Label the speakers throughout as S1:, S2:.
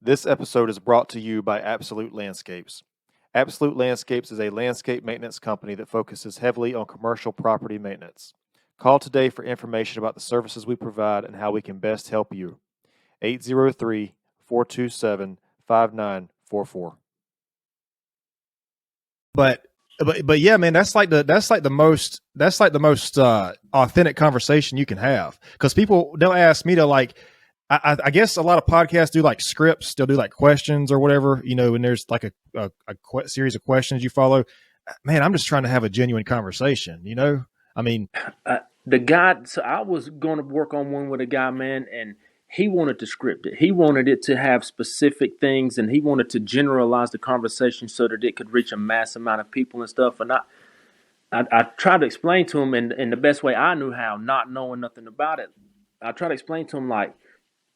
S1: This episode is brought to you by Absolute Landscapes. Absolute Landscapes is a landscape maintenance company that focuses heavily on commercial property maintenance. Call today for information about the services we provide and how we can best help you. 803-427-5944.
S2: But yeah, man, that's like the most authentic conversation you can have, because they'll ask me to, like, I guess a lot of podcasts do like scripts. They'll do like questions or whatever, and there's like a series of questions you follow. Man, I'm just trying to have a genuine conversation, I mean,
S3: the guy, so I was going to work on one with a guy, man, and he wanted to script it. He wanted it to have specific things, and he wanted to generalize the conversation so that it could reach a mass amount of people and stuff. And I tried to explain to him in the best way I knew how, not knowing nothing about it. I tried to explain to him, like,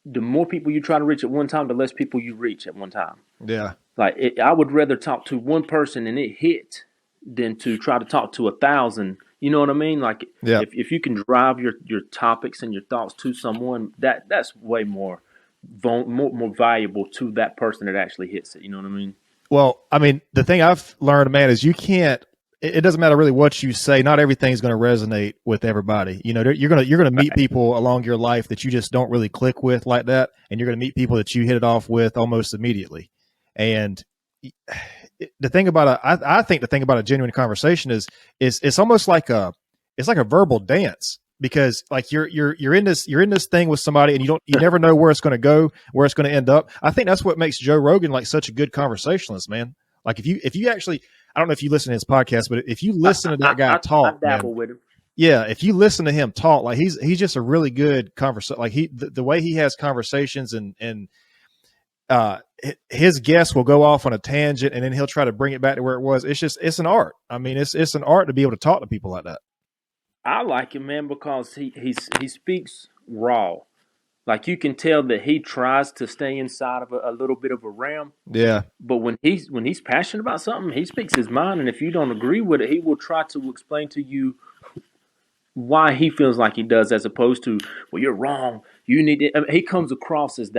S3: the more people you try to reach at one time, the less people you reach at one time.
S2: Yeah.
S3: Like, I would rather talk to one person and it hit than to try to talk to 1,000. You know what I mean? Like,
S2: yeah.
S3: if you can drive your topics and your thoughts to someone, that's way more valuable to that person that actually hits it. You know what I mean?
S2: Well, I mean, the thing I've learned, man, is you can't. It doesn't matter really what you say. Not everything's going to resonate with everybody. You're gonna meet people along your life that you just don't really click with like that, and you're gonna meet people that you hit it off with almost immediately. And the thing about I think the thing about a genuine conversation is it's almost like a verbal dance, because like you're in this thing with somebody, and you never know where it's going to go, where it's going to end up. I think that's what makes Joe Rogan like such a good conversationalist, man. Like if you actually, I don't know if you listen to his podcast, but if you listen to that guy talk,
S3: I dabble with him.
S2: Yeah, if you listen to him talk, like he's just a really good conversation. Like the way he has conversations, and his guests will go off on a tangent, and then he'll try to bring it back to where it was. It's an art. I mean, it's an art to be able to talk to people like that.
S3: I like him, man, because he speaks raw. Like, you can tell that he tries to stay inside of a little bit of a realm.
S2: Yeah.
S3: But when he's passionate about something, he speaks his mind, and if you don't agree with it, he will try to explain to you why he feels like he does, as opposed to, well, you're wrong. You need it. I mean, he comes across as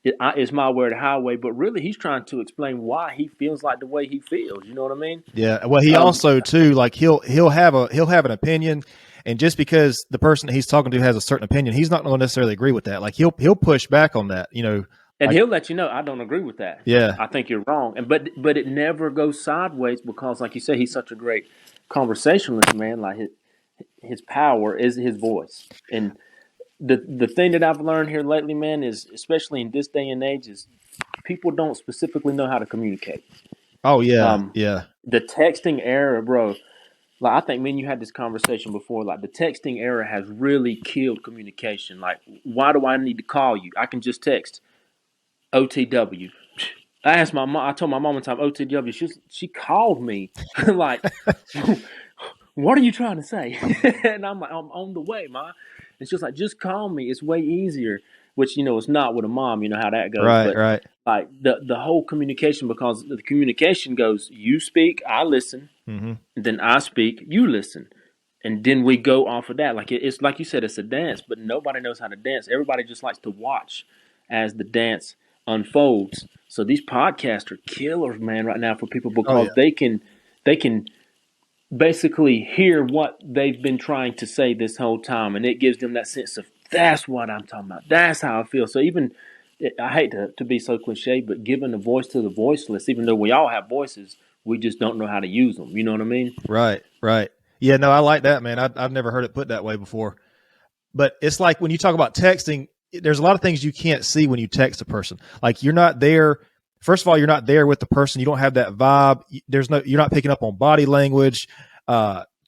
S3: it's my way or the highway, but really he's trying to explain why he feels like the way he feels. You know what I mean?
S2: Yeah. Well, he also too, like he'll have an opinion. And just because the person that he's talking to has a certain opinion, he's not going to necessarily agree with that. Like he'll push back on that, And
S3: he'll let you know, I don't agree with that.
S2: Yeah.
S3: I think you're wrong. But it never goes sideways, because, like you say, he's such a great conversationalist, man. Like his power is his voice. And the thing that I've learned here lately, man, is, especially in this day and age, is people don't specifically know how to communicate.
S2: Oh yeah. Yeah.
S3: The texting era, bro. Like, I think me and you had this conversation before. Like, the texting era has really killed communication. Like, why do I need to call you? I can just text OTW. I told my mom one time, OTW. She called me. Like, what are you trying to say? And I'm like, I'm on the way, Ma. It's just like, just call me. It's way easier. Which, it's not with a mom. You know how that goes.
S2: Right,
S3: but,
S2: right.
S3: Like, the whole communication, because the communication goes, you speak, I listen.
S2: Mm-hmm.
S3: Then I speak, you listen. And then we go off of that. Like, it's like you said, it's a dance, but nobody knows how to dance. Everybody just likes to watch as the dance unfolds. So these podcasts are killers, man, right now for people, because they can basically hear what they've been trying to say this whole time, and it gives them that sense of, that's what I'm talking about. That's how I feel. So even, I hate to be so cliche, but giving a voice to the voiceless, even though we all have voices, we just don't know how to use them. You know what I mean?
S2: Right, right. Yeah, no, I like that, man. I've never heard it put that way before. But it's like when you talk about texting, there's a lot of things you can't see when you text a person. Like, you're not there. First of all, you're not there with the person. You don't have that vibe. You're not picking up on body language,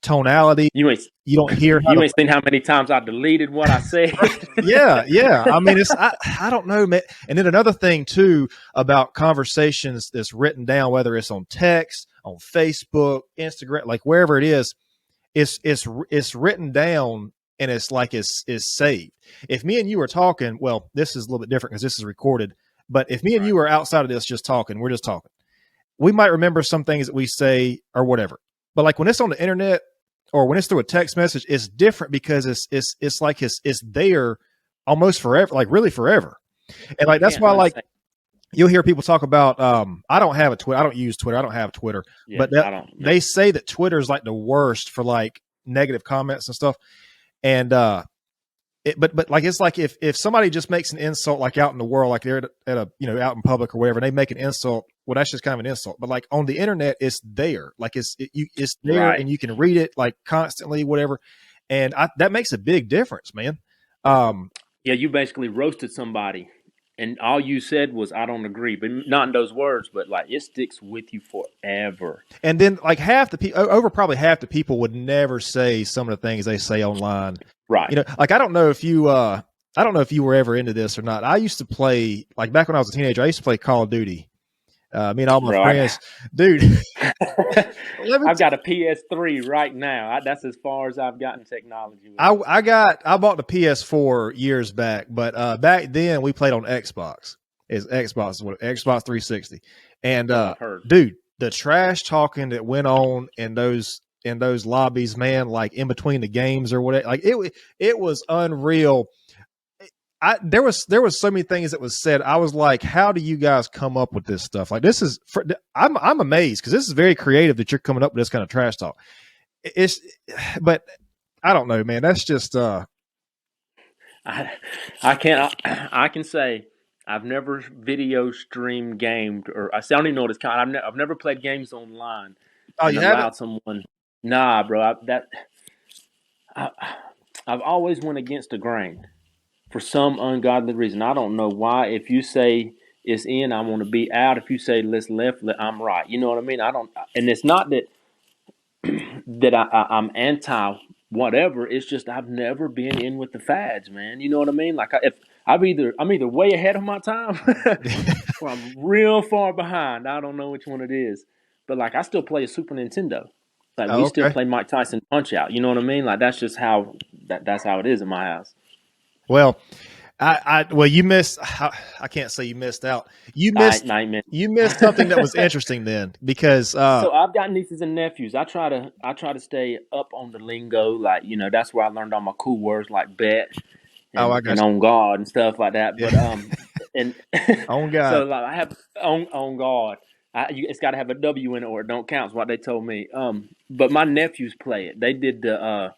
S2: tonality. You don't hear.
S3: You ain't seen how many times I deleted what I said.
S2: Yeah. I mean, I don't know, man. And then another thing too about conversations that's written down, whether it's on text, on Facebook, Instagram, like wherever it is, it's written down, and it's like it's saved. If me and you are talking, well, this is a little bit different because this is recorded. But if me and you are outside of this just talking, we're just talking, we might remember some things that we say or whatever. But like when it's on the internet, or when it's through a text message, it's different, because it's like it's there almost forever, like really forever. And like that's why, like, you'll hear people talk about. I don't have a Twitter. I don't use Twitter. I don't have Twitter.
S3: Yeah,
S2: But
S3: I don't.
S2: they say that Twitter is like the worst for like negative comments and stuff. And but like it's like if somebody just makes an insult like out in the world, like they're at a out in public or whatever, and they make an insult, well, that's just kind of an insult. But like on the internet, it's there, like it's there,
S3: Right.
S2: and you can read it like constantly, whatever, and that makes a big difference, man.
S3: Yeah, you basically roasted somebody, and all you said was, "I don't agree," but not in those words. But like, it sticks with you forever.
S2: And then like half the people, over probably half the people would never say some of the things they say online.
S3: Right.
S2: Like I don't know if you were ever into this or not. I used to play, like back when I was a teenager, I used to play Call of Duty. Me and all my
S3: Right.
S2: friends, dude.
S3: I've got a PS3 right now. That's as far as I've gotten technology. With.
S2: I bought the PS4 years back, but back then we played on Xbox. It's Xbox 360, and
S3: I've heard.
S2: dude, the trash talking that went on in those lobbies, man, like in between the games or whatever, like it was unreal. There was so many things that was said. I was like, how do you guys come up with this stuff? Like this is I'm amazed because this is very creative that you're coming up with this kind of trash talk. But I don't know, man. That's just
S3: I can say I've never video stream gamed, or I don't even know what it's called. I've never played games online.
S2: Oh,
S3: and
S2: you
S3: allowed
S2: haven't?
S3: someone. Nah, bro. I've always went against the grain for some ungodly reason. I don't know why. If you say it's in, I want to be out. If you say let's left, I'm right. You know what I mean? I don't, and it's not that I'm anti whatever. It's just I've never been in with the fads, man. You know what I mean? Like if I'm either way ahead of my time or I'm real far behind. I don't know which one it is. But like I still play a Super Nintendo. Like we
S2: Oh,
S3: still
S2: okay.
S3: play Mike Tyson Punch Out. You know what I mean? Like that's just how that's how it is in my house.
S2: Well, well, you missed. I can't say you missed out. You missed. You missed something that was interesting then, because
S3: So I've got nieces and nephews. I try to stay up on the lingo. Like that's where I learned all my cool words like bet
S2: I
S3: and,
S2: got
S3: and
S2: you.
S3: on God and stuff like that. But and
S2: On God.
S3: so like I have on God. It's got to have a W in it or it don't count. Is what they told me. But my nephews play it. They did the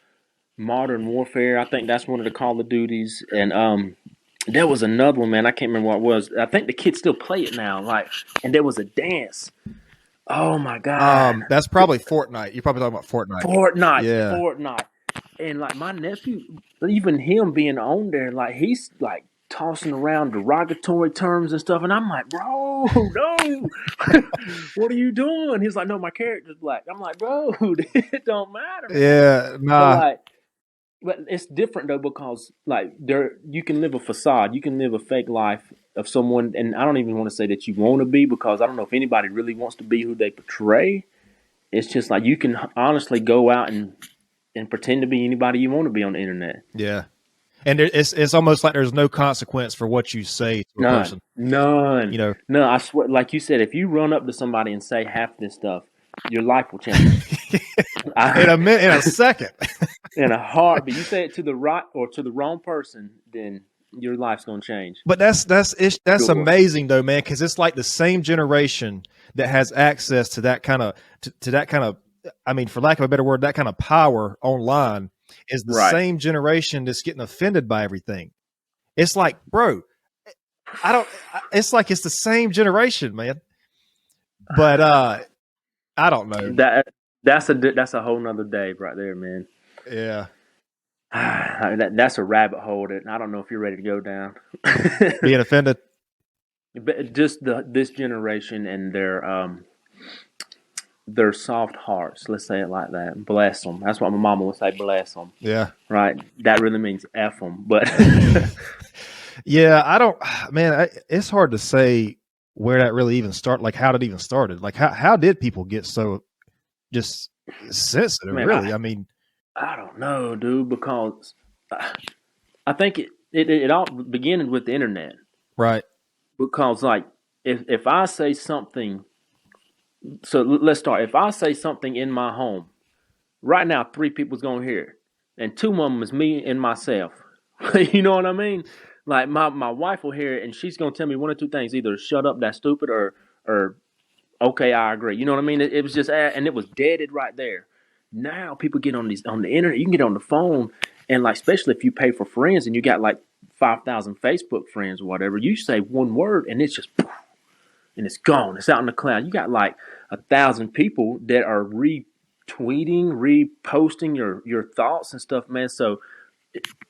S3: Modern Warfare. I think that's one of the Call of Duties. And there was another one, man. I can't remember what it was. I think the kids still play it now. Like, and there was a dance. Oh my God.
S2: That's probably Fortnite. You're probably talking about Fortnite.
S3: Fortnite.
S2: Yeah.
S3: Fortnite. And like my nephew, even him being on there, like he's like tossing around derogatory terms and stuff. And I'm like, bro, no. What are you doing? He's like, no, my character's black. I'm like, bro, it don't matter, man.
S2: Yeah.
S3: But
S2: Nah.
S3: like, but it's different though because like you can live a facade, you can live a fake life of someone, and I don't even want to say that you want to be because I don't know if anybody really wants to be who they portray. It's just like you can honestly go out and pretend to be anybody you want to be on the internet.
S2: Yeah. And it's almost like there's no consequence for what you say to a person.
S3: None.
S2: You know.
S3: No, I swear, like you said, if you run up to somebody and say half this stuff, your life will change.
S2: in a second.
S3: In a heartbeat. You say it to the right or to the wrong person, then your life's gonna change.
S2: But that's amazing though, man, because it's like the same generation that has access to that kind of to that kind of, I mean, for lack of a better word, that kind of power online is the same generation that's getting offended by everything. It's like, bro, it's like it's the same generation, man. But I don't know.
S3: That's a whole nother day right there, man.
S2: Yeah.
S3: That's a rabbit hole that I don't know if you're ready to go down.
S2: Being offended.
S3: But just this generation and their soft hearts, let's say it like that. Bless them. That's what my mama would say, bless them.
S2: Yeah.
S3: Right? That really means F them. But
S2: yeah, I don't, man, it's hard to say where that really even started, like how it even started. Like how did people get so just sensitive,
S3: man,
S2: really? I mean,
S3: I don't know, dude, because I think it all began with the internet.
S2: Right.
S3: Because like if I say something, so let's start. If I say something in my home, right now 3 people's gonna hear it, and 2 of them is me and myself. You know what I mean? Like my wife will hear it and she's gonna tell me one or two things: either shut up, that's stupid, or okay, I agree. You know what I mean? It was just and it was deaded right there. Now people get on the internet. You can get on the phone, and like especially if you pay for friends and you got like 5,000 Facebook friends or whatever, you say one word and it's just poof, and it's gone. It's out in the cloud. You got like 1,000 people that are retweeting, reposting your thoughts and stuff, man. So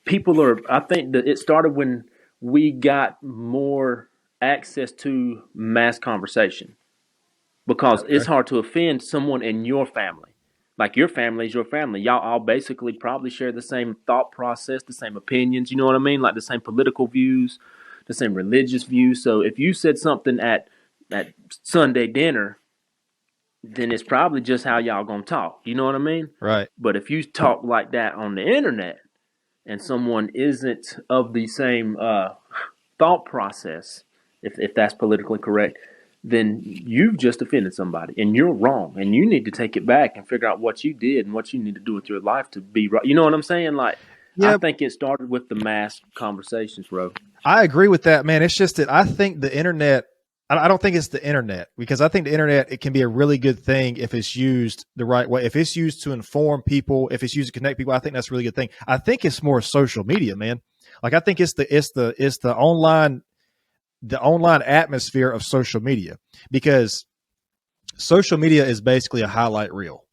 S3: people are. I think that it started when we got more access to mass conversation because it's
S2: Okay.
S3: hard to offend someone in your family. Like your family is your family. Y'all all basically probably share the same thought process, the same opinions. You know what I mean? Like the same political views, the same religious views. So if you said something at Sunday dinner, then it's probably just how y'all gonna talk. You know what I mean?
S2: Right.
S3: But if you talk like that on the internet and someone isn't of the same thought process, if that's politically correct, then you've just offended somebody and you're wrong and you need to take it back and figure out what you did and what you need to do with your life to be right. You know what I'm saying? Like, I
S2: Yeah,
S3: think it started with the mass conversations, bro.
S2: I agree with that, man. It's just that I think the internet. I don't think it's the internet because I think the internet it can be a really good thing if it's used the right way. If it's used to inform people, if it's used to connect people, I think that's a really good thing. I think it's more social media, man. Like I think it's the online atmosphere of social media because social media is basically a highlight reel.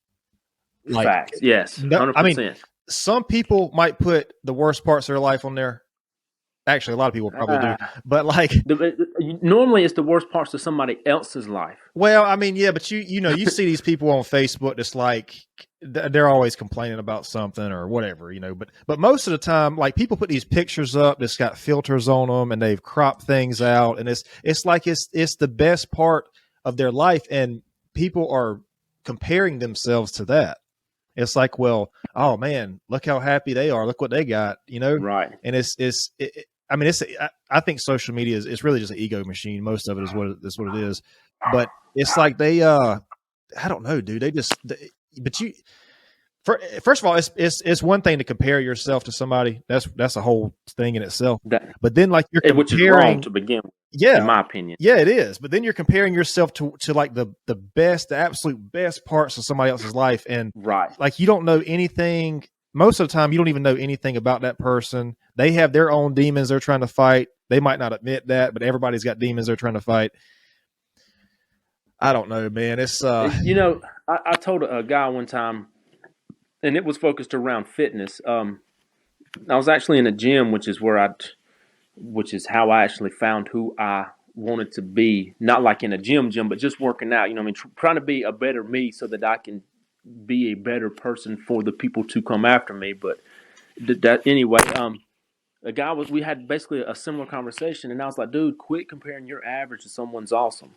S2: Like
S3: Facts. Yes.
S2: no, I mean,
S3: 100%.
S2: some people might put the worst parts of their life on there. Actually, a lot of people probably do, but like,
S3: Normally, it's the worst parts of somebody else's life.
S2: well, I mean, yeah, but you see these people on Facebook that's like they're always complaining about something or whatever, but most of the time, like people put these pictures up that's got filters on them and they've cropped things out, and it's like it's the best part of their life, and people are comparing themselves to that. It's like, well, oh man, look how happy they are. Look what they got.
S3: Right.
S2: And I mean, I think social media is it's really just an ego machine. Most of it is what it is. But it's like I don't know, dude. But first of all, it's one thing to compare yourself to somebody. That's a whole thing in itself.
S3: That,
S2: But then like you're
S3: which is wrong
S2: comparing,
S3: to begin with, in
S2: yeah,
S3: my opinion.
S2: yeah, it is. But then you're comparing yourself to like the absolute best parts of somebody else's life, and
S3: Right.
S2: like you don't know anything. Most of the time, you don't even know anything about that person. They have their own demons they're trying to fight. They might not admit that, but everybody's got demons they're trying to fight. I don't know, man. It's
S3: I told a guy one time, and it was focused around fitness. I was actually in a gym, which is how I actually found who I wanted to be. Not like in a gym, but just working out. You know, what I mean, trying to be a better me so that I can be a better person for the people to come after me. But that anyway. A guy we had basically a similar conversation, and I was like, dude, quit comparing your average to someone's awesome.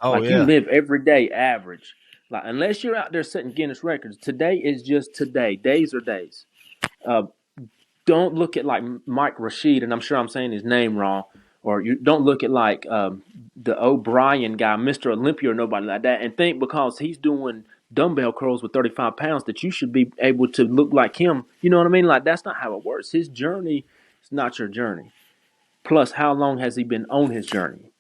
S2: oh
S3: Like you
S2: yeah,
S3: live every day average. Like unless you're out there setting Guinness records, today is just today. Days are days. Uh, don't look at like Mike Rashid, and I'm sure I'm saying his name wrong, or you don't look at like the O'Brien guy, Mr. Olympia, or nobody like that, and think because he's doing dumbbell curls with 35 pounds that you should be able to look like him. You know what I mean? Like that's not how it works. His journey is not your journey. Plus, how long has he been on his journey?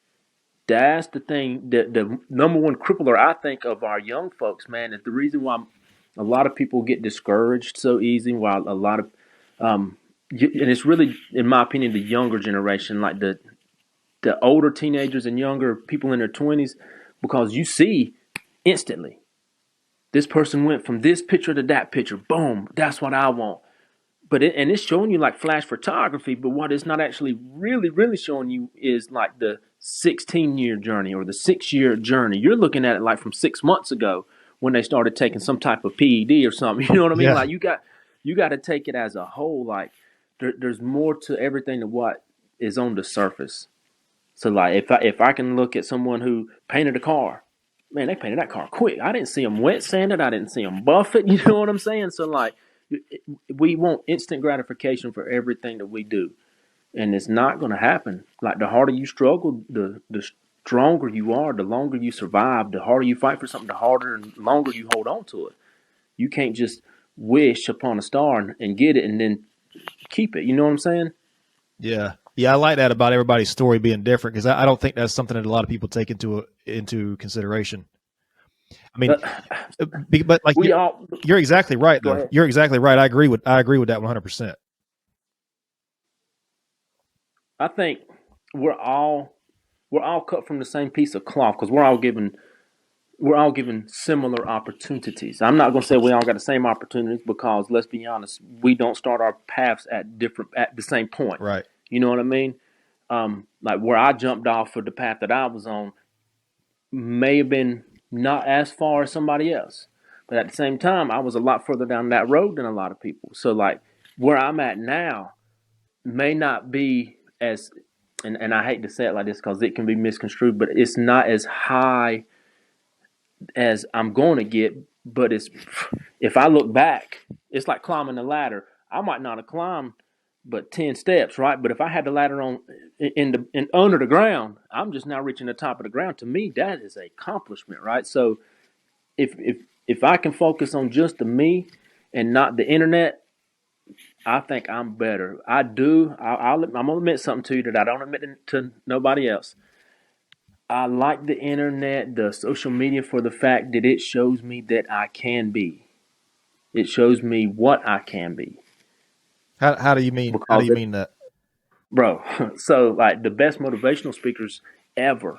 S3: That's the thing. The number one crippler I think of our young folks, man, is the reason why a lot of people get discouraged so easy. While a lot of, and it's really, in my opinion, the younger generation, like the older teenagers and younger people in their 20s, because you see instantly this person went from this picture to that picture. Boom, that's what I want. But it's showing you like flash photography, but what it's not actually really showing you is like the 16-year journey or the 6-year journey. You're looking at it like from 6 months ago when they started taking some type of PED or something. You know what I mean?
S2: yeah,
S3: Like you got to take it as a whole. Like there's more to everything than what is on the surface. So like if I can look at someone who painted a car, man, they painted that car quick. I didn't see them wet sand it. I didn't see them buff it. You know what I'm saying? So like we want instant gratification for everything that we do, and it's not going to happen. Like the harder you struggle, the stronger you are. The longer you survive, the harder you fight for something, the harder and longer you hold on to it. You can't just wish upon a star and get it and then keep it. You know what I'm saying?
S2: yeah. Yeah, I like that about everybody's story being different because I don't think that's something that a lot of people take into consideration. I mean,
S3: But
S2: but like
S3: we all
S2: you're exactly right
S3: go
S2: though.
S3: ahead.
S2: You're exactly right. I agree with that 100%.
S3: I think we're all cut from the same piece of cloth because we're all given similar opportunities. I'm not going to say we all got the same opportunities because let's be honest, we don't start our paths at the same point.
S2: Right.
S3: You know what I mean? Like where I jumped off for the path that I was on may have been not as far as somebody else, but at the same time, I was a lot further down that road than a lot of people. So like where I'm at now may not be as and I hate to say it like this because it can be misconstrued, but it's not as high as I'm going to get. But it's if I look back, it's like climbing a ladder. I might not have climbed but 10 steps, right? But if I had the ladder on in under the ground, I'm just now reaching the top of the ground. To me, that is a accomplishment, right? So if I can focus on just the me and not the internet, I think I'm better. I do. I'm gonna admit something to you that I don't admit to nobody else. I like the internet, the social media, for the fact that it shows me that I can be. It shows me what I can be.
S2: How do you mean? How do
S3: Because,
S2: you mean that?
S3: bro, so like the best motivational speakers ever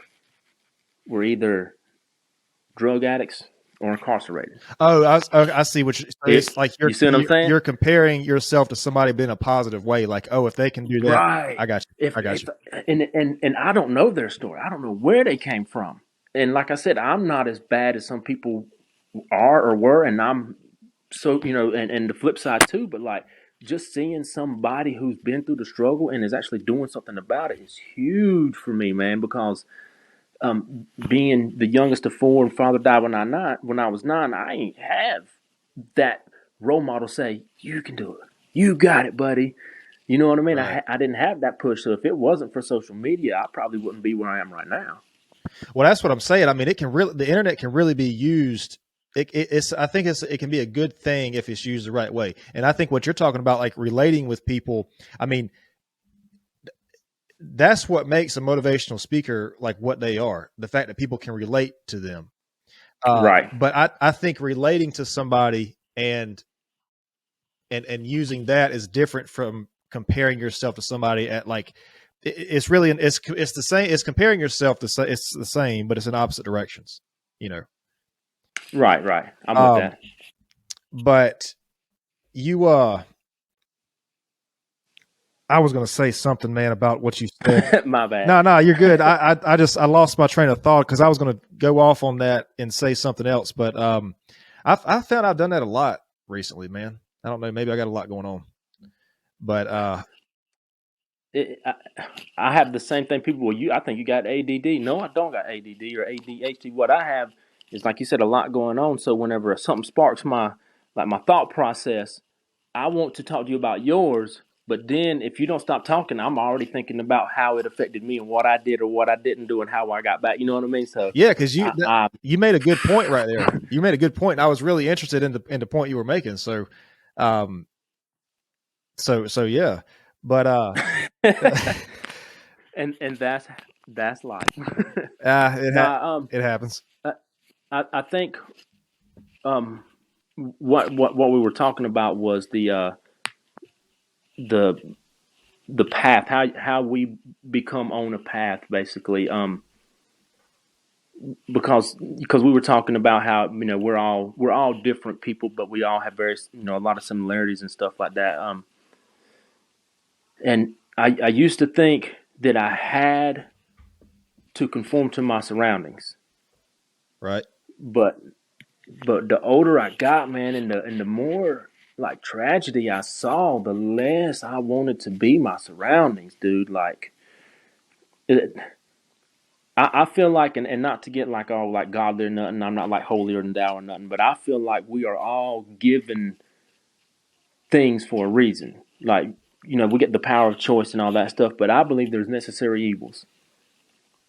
S3: were either drug addicts or incarcerated.
S2: Oh, I see what so it's like
S3: You see what I'm saying?
S2: you're comparing yourself to somebody being a positive way. Like, oh, if they can do that,
S3: Right.
S2: I got you.
S3: If
S2: I got
S3: if
S2: you.
S3: and I don't know their story. I don't know where they came from. And like I said, I'm not as bad as some people are or were, and I'm so and the flip side too. But like just seeing somebody who's been through the struggle and is actually doing something about it is huge for me, man. Because being the youngest of four and father died when I was 9, I ain't have that role model say you can do it, you got it, buddy. You know what I mean?
S2: Right.
S3: I didn't have that push. So if it wasn't for social media, I probably wouldn't be where I am right now.
S2: Well, that's what I'm saying. I mean, the internet can really be used. I think it can be a good thing if it's used the right way. And I think what you're talking about, like relating with people, I mean, that's what makes a motivational speaker like what they are. The fact that people can relate to them.
S3: Right.
S2: But I think relating to somebody and using that is different from comparing yourself to somebody at like it's really it's the same. It's comparing yourself to it's the same, but it's in opposite directions. You know.
S3: Right. I'm with that.
S2: But you I was going to say something, man, about what you said.
S3: My bad.
S2: No, you're good. I just I lost my train of thought because I was going to go off on that and say something else. But I found I've done that a lot recently, man. I don't know. Maybe I got a lot going on. But
S3: I have the same thing. People, well, I think you got ADD. No, I don't got ADD or ADHD. What I have is, like you said, a lot going on. So whenever something sparks my thought process, I want to talk to you about yours. But then if you don't stop talking, I'm already thinking about how it affected me and what I did or what I didn't do and how I got back. You know what I mean? So
S2: yeah, because
S3: I
S2: you made a good point right there. You made a good point. I was really interested in the point you were making. So, so yeah, but
S3: and that's life.
S2: it happens.
S3: I think what we were talking about was the path, how we become on a path, basically. Because we were talking about how we're all different people, but we all have various a lot of similarities and stuff like that. And I used to think that I had to conform to my surroundings,
S2: Right.
S3: but the older I got, man, and the more like tragedy I saw, the less I wanted to be my surroundings, dude. Like it, I feel like, and not to get like all like godly or nothing, I'm not like holier than thou or nothing, but I feel like we are all given things for a reason. Like, we get the power of choice and all that stuff, but I believe there's necessary evils.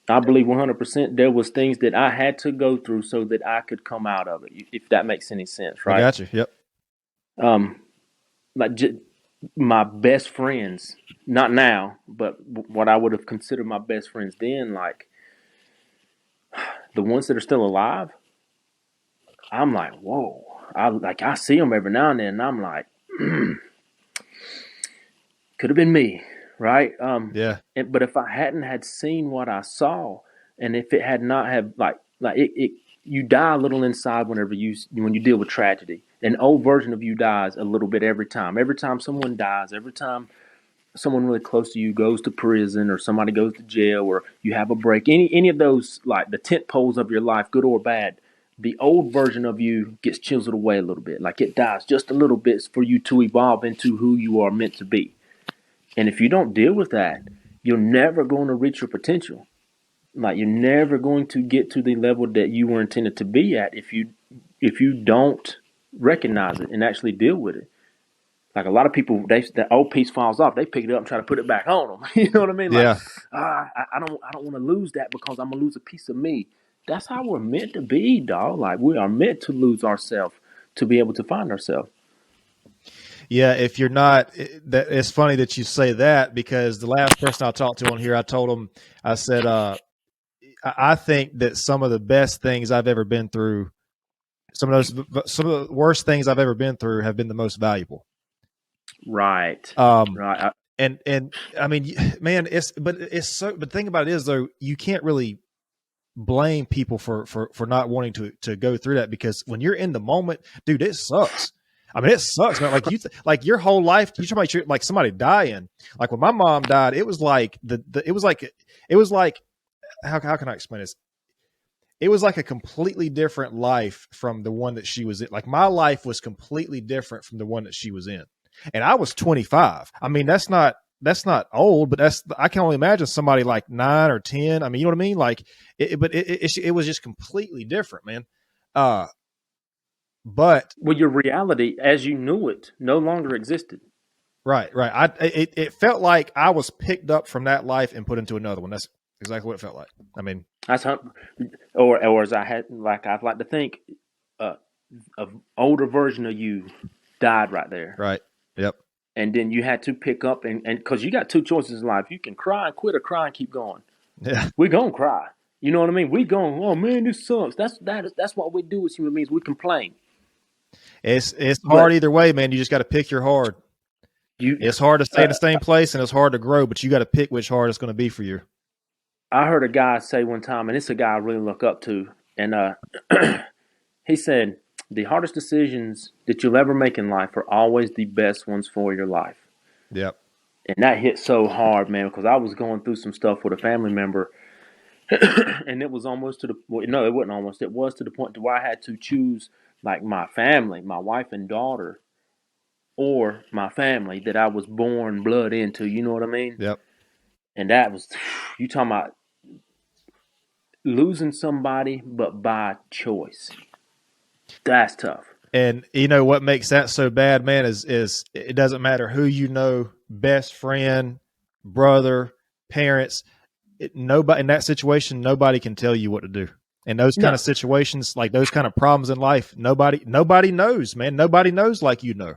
S3: I believe 100% there was things that I had to go through so that I could come out of it, if that makes any sense,
S2: I
S3: right?
S2: got you. Yep.
S3: Um, like my best friends, not now, but what I would have considered my best friends then, like the ones that are still alive, I'm like, whoa. I see them every now and then, and I'm like, could have been me, right?
S2: Yeah.
S3: But if I hadn't had seen what I saw, and if it had not have like it you die a little inside when you deal with tragedy. An old version of you dies a little bit every time. Every time someone dies, every time someone really close to you goes to prison or somebody goes to jail or you have a break, any of those, like the tent poles of your life, good or bad, the old version of you gets chiseled away a little bit. Like it dies just a little bit for you to evolve into who you are meant to be. And if you don't deal with that, you're never going to reach your potential. Like you're never going to get to the level that you were intended to be at if you don't recognize it and actually deal with it. Like a lot of people, the old piece falls off, they pick it up and try to put it back on them. You know what I mean? Like,
S2: Yeah.
S3: I don't want to lose that because I'm gonna lose a piece of me. That's how we're meant to be, dog. Like we are meant to lose ourselves to be able to find ourselves.
S2: Yeah, if you're not, it's funny that you say that because the last person I talked to on here, I told him, I said, I think that some of the best things I've ever been through, some of the worst things I've ever been through have been the most valuable.
S3: Right.
S2: Um,
S3: Right.
S2: and I mean, man, but the thing about it is though, you can't really blame people for not wanting to go through that because when you're in the moment, dude, it sucks. I mean, it sucks, man. Like like your whole life, you talk about like somebody dying. Like when my mom died, it was like it was like how can I explain this? It was like a completely different life from the one that she was in. Like my life was completely different from the one that she was in. And I was 25. I mean, that's not old, but I can only imagine somebody like 9 or 10. I mean, you know what I mean? Like it was just completely different, man. Uh, but
S3: Well, your reality as you knew it no longer existed.
S2: right. It felt like I was picked up from that life and put into another one. That's exactly what it felt like. I mean,
S3: That's how, or as I had, like I'd like to think, uh, an older version of you died right there.
S2: right. Yep.
S3: And then you had to pick up and because you got two choices in life. You can cry and quit or cry and keep going.
S2: Yeah.
S3: We're gonna cry. You know what I mean? We going, oh man, this sucks. That's what we do as human beings. We complain.
S2: It's hard
S3: But
S2: either way, man. You just got to pick your hard.
S3: you
S2: It's hard to stay in the same place and it's hard to grow, but you got to pick which hard it's going to be for you.
S3: I heard a guy say one time, and it's a guy I really look up to, and he said, the hardest decisions that you'll ever make in life are always the best ones for your life.
S2: Yep.
S3: And that hit so hard, man, because I was going through some stuff with a family member, and it was almost to the well, no, it wasn't almost. It was to the point to where I had to choose like my family, my wife and daughter, or my family that I was born blood into. You know what I mean?
S2: Yep.
S3: And that was you talking about losing somebody, but by choice. That's tough.
S2: And you know what makes that so bad, man, is it doesn't matter who you know, best friend, brother, parents, nobody in that situation, nobody can tell you what to do. In those kind
S3: No,
S2: of situations, like those kind of problems in life, nobody knows, man. Nobody knows like you know.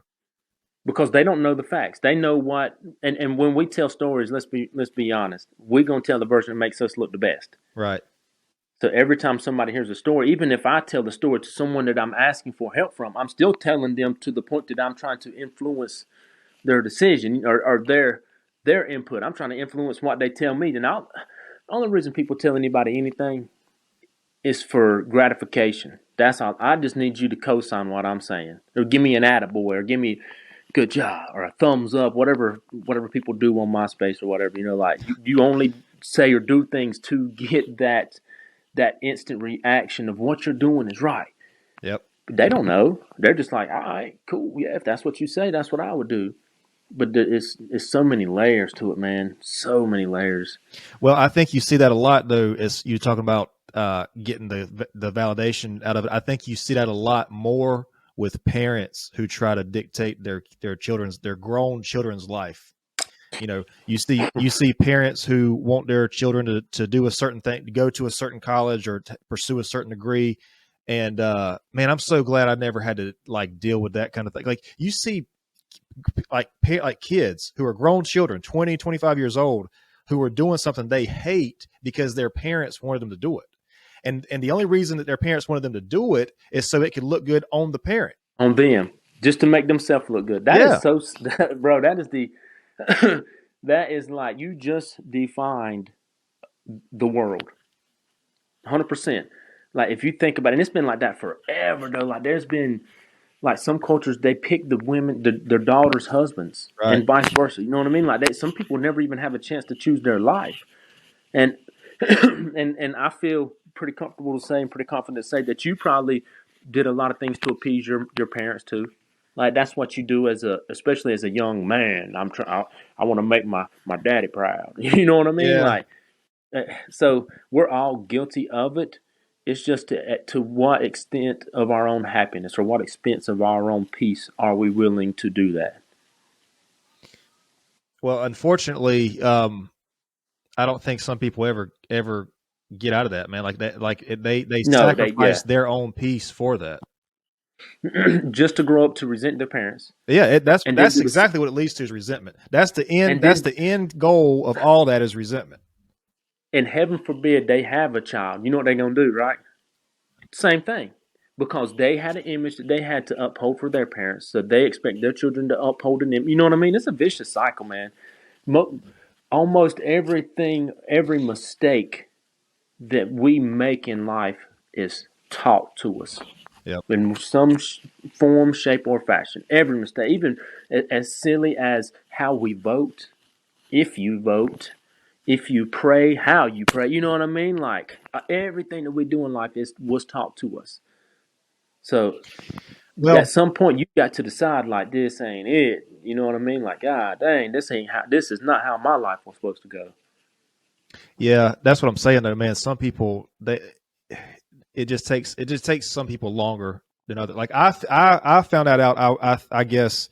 S3: because they don't know the facts. They know what, and when we tell stories, let's be honest. We're gonna tell the version that makes us look the best.
S2: Right.
S3: So every time somebody hears a story, even if I tell the story to someone that I'm asking for help from, I'm still telling them to the point that I'm trying to influence their decision or their input. I'm trying to influence what they tell me. The only reason people tell anybody anything is for gratification. That's all. I just need you to co-sign what I'm saying, or give me an attaboy, or give me good job, or a thumbs up, whatever people do on MySpace or whatever. You know, like you only say or do things to get that instant reaction of what you're doing is right.
S2: Yep.
S3: But they don't know. They're just like, all right, cool, yeah. If that's what you say, that's what I would do. But it's so many layers to it, man. So many layers.
S2: Well, I think you see that a lot, though, as you talking about getting the validation out of it. I think you see that a lot more with parents who try to dictate their grown children's life. You know, you see parents who want their children to do a certain thing, to go to a certain college or to pursue a certain degree. And man, I'm so glad I never had to like deal with that kind of thing. Like you see like kids who are grown children, 20, 25 years old, who are doing something they hate because their parents wanted them to do it. And the only reason that their parents wanted them to do it is so it could look good on the parent.
S3: On them, just to make themselves look good. That
S2: Yeah.
S3: is so, bro. That is the, that is like you just defined the world, 100%. Like if you think about it, and it's been like that forever though. Like there's been like some cultures they pick the women, their daughters' husbands,
S2: Right.
S3: and vice versa. You know what I mean? Like some people never even have a chance to choose their life, and and I feel pretty comfortable to say and pretty confident to say that you probably did a lot of things to appease your parents too. Like that's what you do especially as a young man. I want to make my daddy proud. You know what I mean?
S2: Yeah.
S3: Like so we're all guilty of it. It's just to what extent of our own happiness or what expense of our own peace are we willing to do that?
S2: Well, unfortunately, I don't think some people ever get out of that, man. Like that, they
S3: No,
S2: sacrifice their own peace for that.
S3: just to grow up to resent their parents.
S2: Yeah, that's
S3: And then do the-
S2: exactly what it leads to is resentment. That's the end.
S3: And
S2: That's
S3: then-
S2: the end goal of all that is resentment.
S3: And heaven forbid they have a child. You know what they're going to do, right? Same thing. Because they had an image that they had to uphold for their parents. So they expect their children to uphold them. You know what I mean? It's a vicious cycle, man. Almost everything, every mistake that we make in life is taught to us.
S2: Yep.
S3: In some form, shape, or fashion. Every mistake, even as silly as how we vote, if you vote, if you pray, how you pray. You know what I mean? Like everything that we do in life was taught to us. So at some point you got to decide like this ain't it. You know what I mean? Like, God dang, this is not how my life was supposed to go.
S2: Yeah, that's what I'm saying though, man. Some people it just takes some people longer than others. Like I found that out. I guess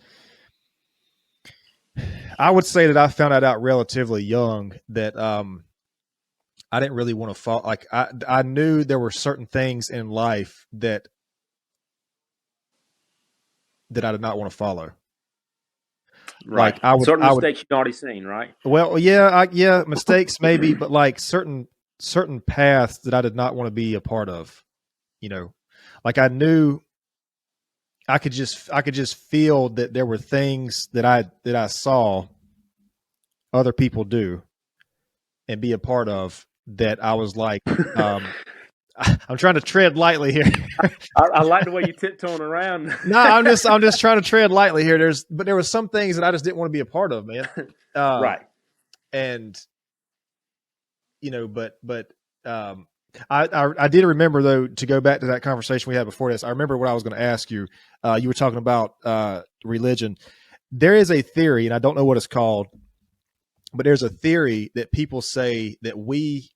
S2: I would say that I found that out relatively young that I didn't really want to follow. Like I knew there were certain things in life that I did not want to follow.
S3: Right.
S2: Like I would
S3: mistakes you've already seen, right?
S2: Well, yeah, mistakes maybe, but like certain paths that I did not want to be a part of. You know, like I knew I could just feel that there were things that I saw other people do and be a part of that I was like, I'm trying to tread lightly here.
S3: I like the way you tiptoeing around.
S2: No, I'm just trying to tread lightly here. But there were some things that I just didn't want to be a part of, man.
S3: Right.
S2: And you know, but I did remember though, to go back to that conversation we had before this. I remember what I was going to ask you. You were talking about religion. There is a theory, and I don't know what it's called, but there's a theory that people say that we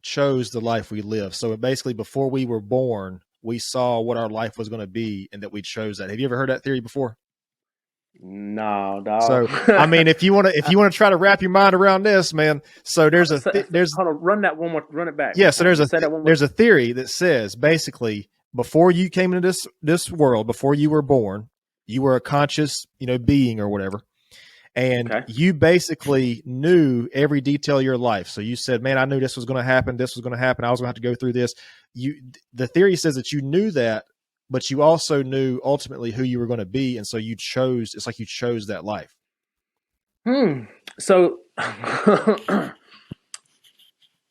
S2: chose the life we live. So basically, before we were born, we saw what our life was going to be, and that we chose that. Have you ever heard that theory before?
S3: No, dog.
S2: So I mean, if you want to try to wrap your mind around this, man. So there's
S3: hold on, run that one more, run it back.
S2: Yeah. So there's a theory that says basically before you came into this world, before you were born, you were a conscious, being or whatever. And you basically knew every detail of your life. So you said, man, I knew this was going to happen. This was going to happen. I was going to have to go through this. The theory says that you knew that, but you also knew ultimately who you were going to be. And so it's like you chose that life.
S3: So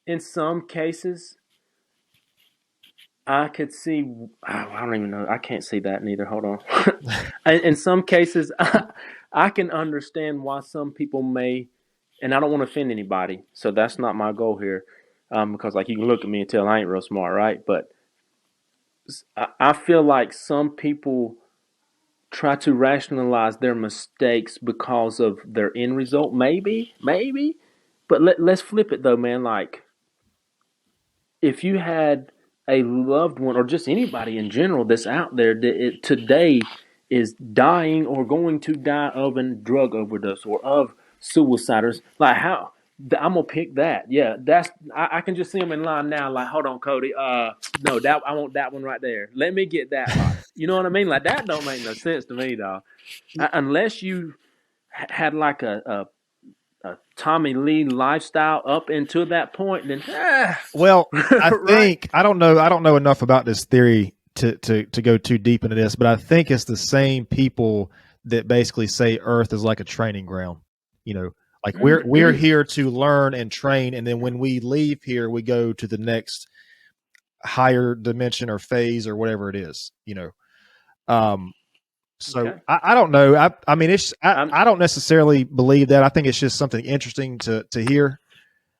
S3: in some cases, I could see, I don't even know. I can't see that neither. Hold on. In some cases, I can understand why some people may, and I don't want to offend anybody, so that's not my goal here, because like you can look at me and tell I ain't real smart, right? But I feel like some people try to rationalize their mistakes because of their end result. Maybe, but let's flip it though, man. Like if you had a loved one or just anybody in general that's out there that today is dying or going to die of a drug overdose or of suiciders, like I'm gonna pick that. Yeah, I can just see them in line now. Like, hold on, Cody. No, that I want that one right there. Let me get that. Like, you know what I mean? Like that don't make no sense to me, dog. Unless you had like a Tommy Lee lifestyle up into that point, then
S2: Well, I
S3: right?
S2: think I don't know enough about this theory to go too deep into this, but I think it's the same people that basically say Earth is like a training ground. You know, like we're here to learn and train, and then when we leave here, we go to the next higher dimension or phase or whatever it is. You know, so
S3: Okay.
S2: I don't know. I mean, I don't necessarily believe that. I think it's just something interesting to hear.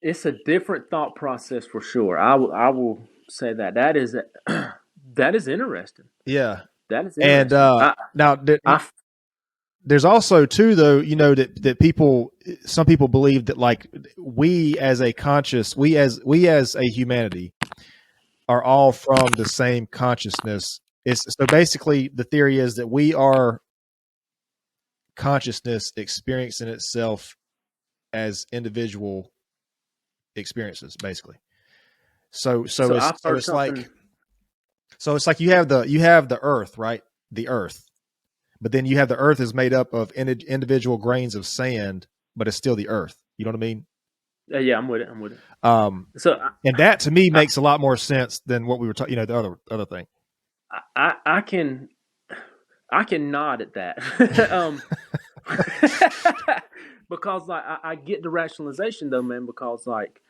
S3: It's a different thought process for sure. I will say that is that is interesting.
S2: Yeah,
S3: That is
S2: and
S3: interesting.
S2: now there's also too, though, you know, that some people believe that like we as a humanity are all from the same consciousness. So basically the theory is that we are consciousness experiencing itself as individual experiences, basically. So
S3: I've heard
S2: it's like,
S3: something.
S2: so it's like you have the earth, right? The earth. But then you have the earth is made up of individual grains of sand, but it's still the earth. You know what I mean?
S3: Yeah, I'm with it. I'm with it.
S2: So, and that to me makes a lot more sense than what we were talking. You know, the other thing.
S3: I can nod at that. Because like I get the rationalization though, man. Because like,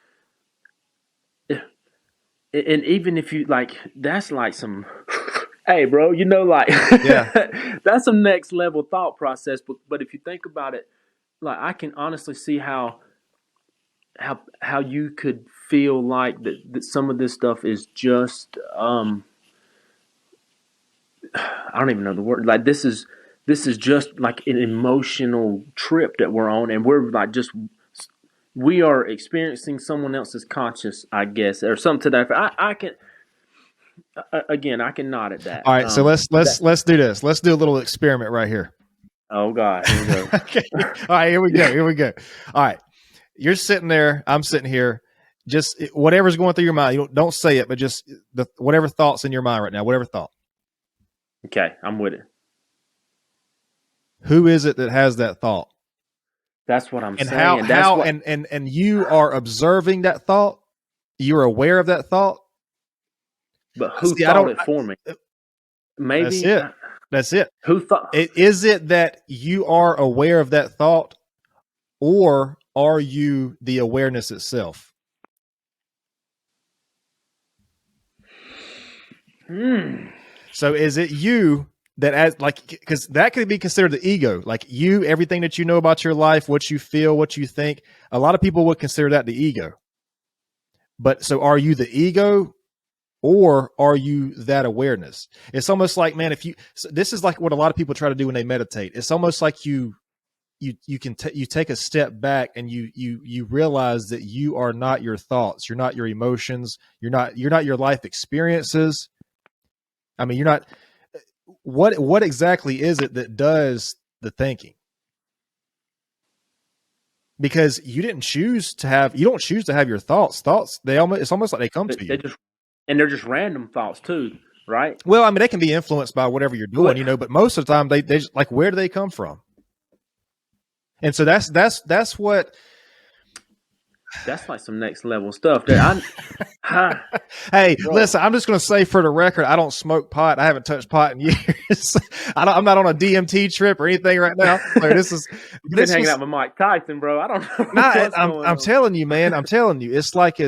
S3: and even if you like, that's like some. Hey, bro, you know, like,
S2: yeah,
S3: that's some next level thought process. But if you think about it, like, I can honestly see how you could feel like that some of this stuff is just I don't even know the word. Like this is just like an emotional trip that we're on, and we're like we are experiencing someone else's conscious, I guess, or something to that. I can. Again, I can nod at that.
S2: All right, so let's do this. Let's do a little experiment right here.
S3: Oh God, here we go.
S2: Okay. All right, here we go. All right, you're sitting there. I'm sitting here. Just whatever's going through your mind. You don't say it, but just whatever thoughts in your mind right now. Whatever thought.
S3: Okay, I'm with it.
S2: Who is it that has that thought?
S3: That's what I'm
S2: and
S3: saying.
S2: And you are observing that thought. You're aware of that thought.
S3: But who thought it for me? Maybe
S2: that's it.
S3: Who thought?
S2: Is it that you are aware of that thought, or are you the awareness itself? So is it you that, as like, because that could be considered the ego, like you, everything that you know about your life, what you feel, what you think. A lot of people would consider that the ego. But so are you the ego, or are you that awareness? It's almost like, man, this is like what a lot of people try to do when they meditate. It's almost like you take a step back and you realize that you are not your thoughts. You're not your emotions. You're not your life experiences. I mean, you're not. What exactly is it that does the thinking? Because you don't choose to have your thoughts. It's almost like they come to you.
S3: They're just random thoughts too, right?
S2: Well, I mean, they can be influenced by whatever you're doing, you know, but most of the time they just, like, where do they come from? And so that's what.
S3: That's like some next level stuff there.
S2: Hey, bro, listen, I'm just going to say for the record, I don't smoke pot. I haven't touched pot in years. I'm not on a DMT trip or anything right now. So
S3: You've been hanging out with Mike Tyson, bro. I don't know.
S2: I'm telling you, man. I'm telling you, it's like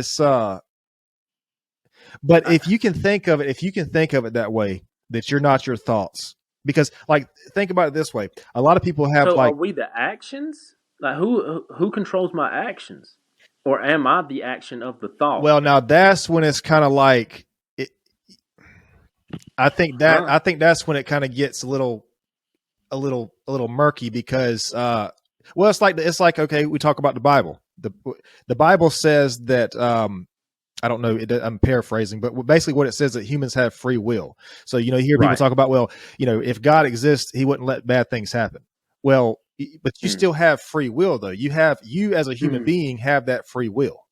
S2: but if you can think of it that way, that you're not your thoughts, because, like, think about it this way. A lot of people have,
S3: so
S2: like,
S3: are we the actions? Like, who controls my actions? Or am I the action of the thought?
S2: Well, now that's when it's kind of like it. I think that's when it kind of gets a little murky, because well, it's like okay, we talk about the Bible. The Bible says that I don't know, I'm paraphrasing, but basically what it says, that humans have free will. So, you know, you hear people talk about, well, you know, if God exists, he wouldn't let bad things happen. Well, but you
S3: Mm.
S2: still have free will though. You as a human
S3: Mm.
S2: being have that free will.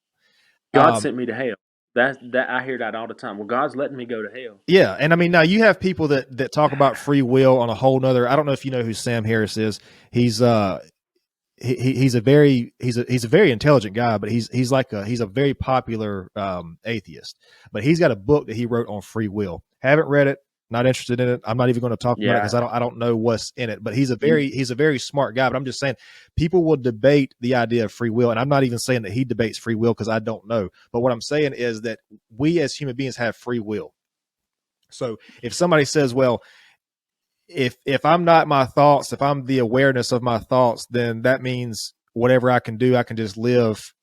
S3: God
S2: Um,
S3: sent me to hell. That I hear that all the time. Well, God's letting me go to hell.
S2: yeah, and I mean now you have people that talk about free will on a whole nother. I don't know if you know who Sam Harris is. He's he's a very intelligent guy, but he's a very popular atheist. But he's got a book that he wrote on free will. Haven't read it. Not interested in it. I'm not even going to talk about it because
S3: Yeah.
S2: I don't know what's in it. But he's a
S3: You,
S2: very smart guy. But I'm just saying people will debate the idea of free will, and I'm not even saying that he debates free will because I don't know. But what I'm saying is that we as human beings have free will. So if somebody says, well, if I'm not my thoughts, if I'm the awareness of my thoughts, then that means whatever I can do, I can just live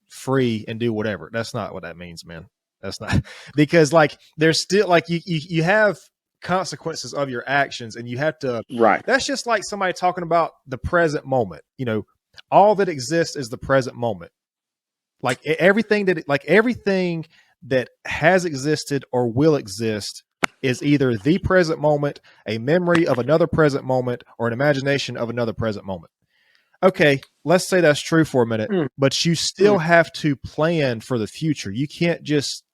S2: free and do whatever. That's not what that means, man. That's not because like there's still like you have consequences of your actions and you have to.
S3: right.
S2: That's just like somebody talking about the present moment. You know, all that exists is the present moment. Like everything that has existed or will exist is either the present moment, a memory of another present moment, or an imagination of another present moment. Okay, let's say that's true for a minute,
S3: Mm.
S2: but you still
S3: Mm.
S2: have to plan for the future. You can't just,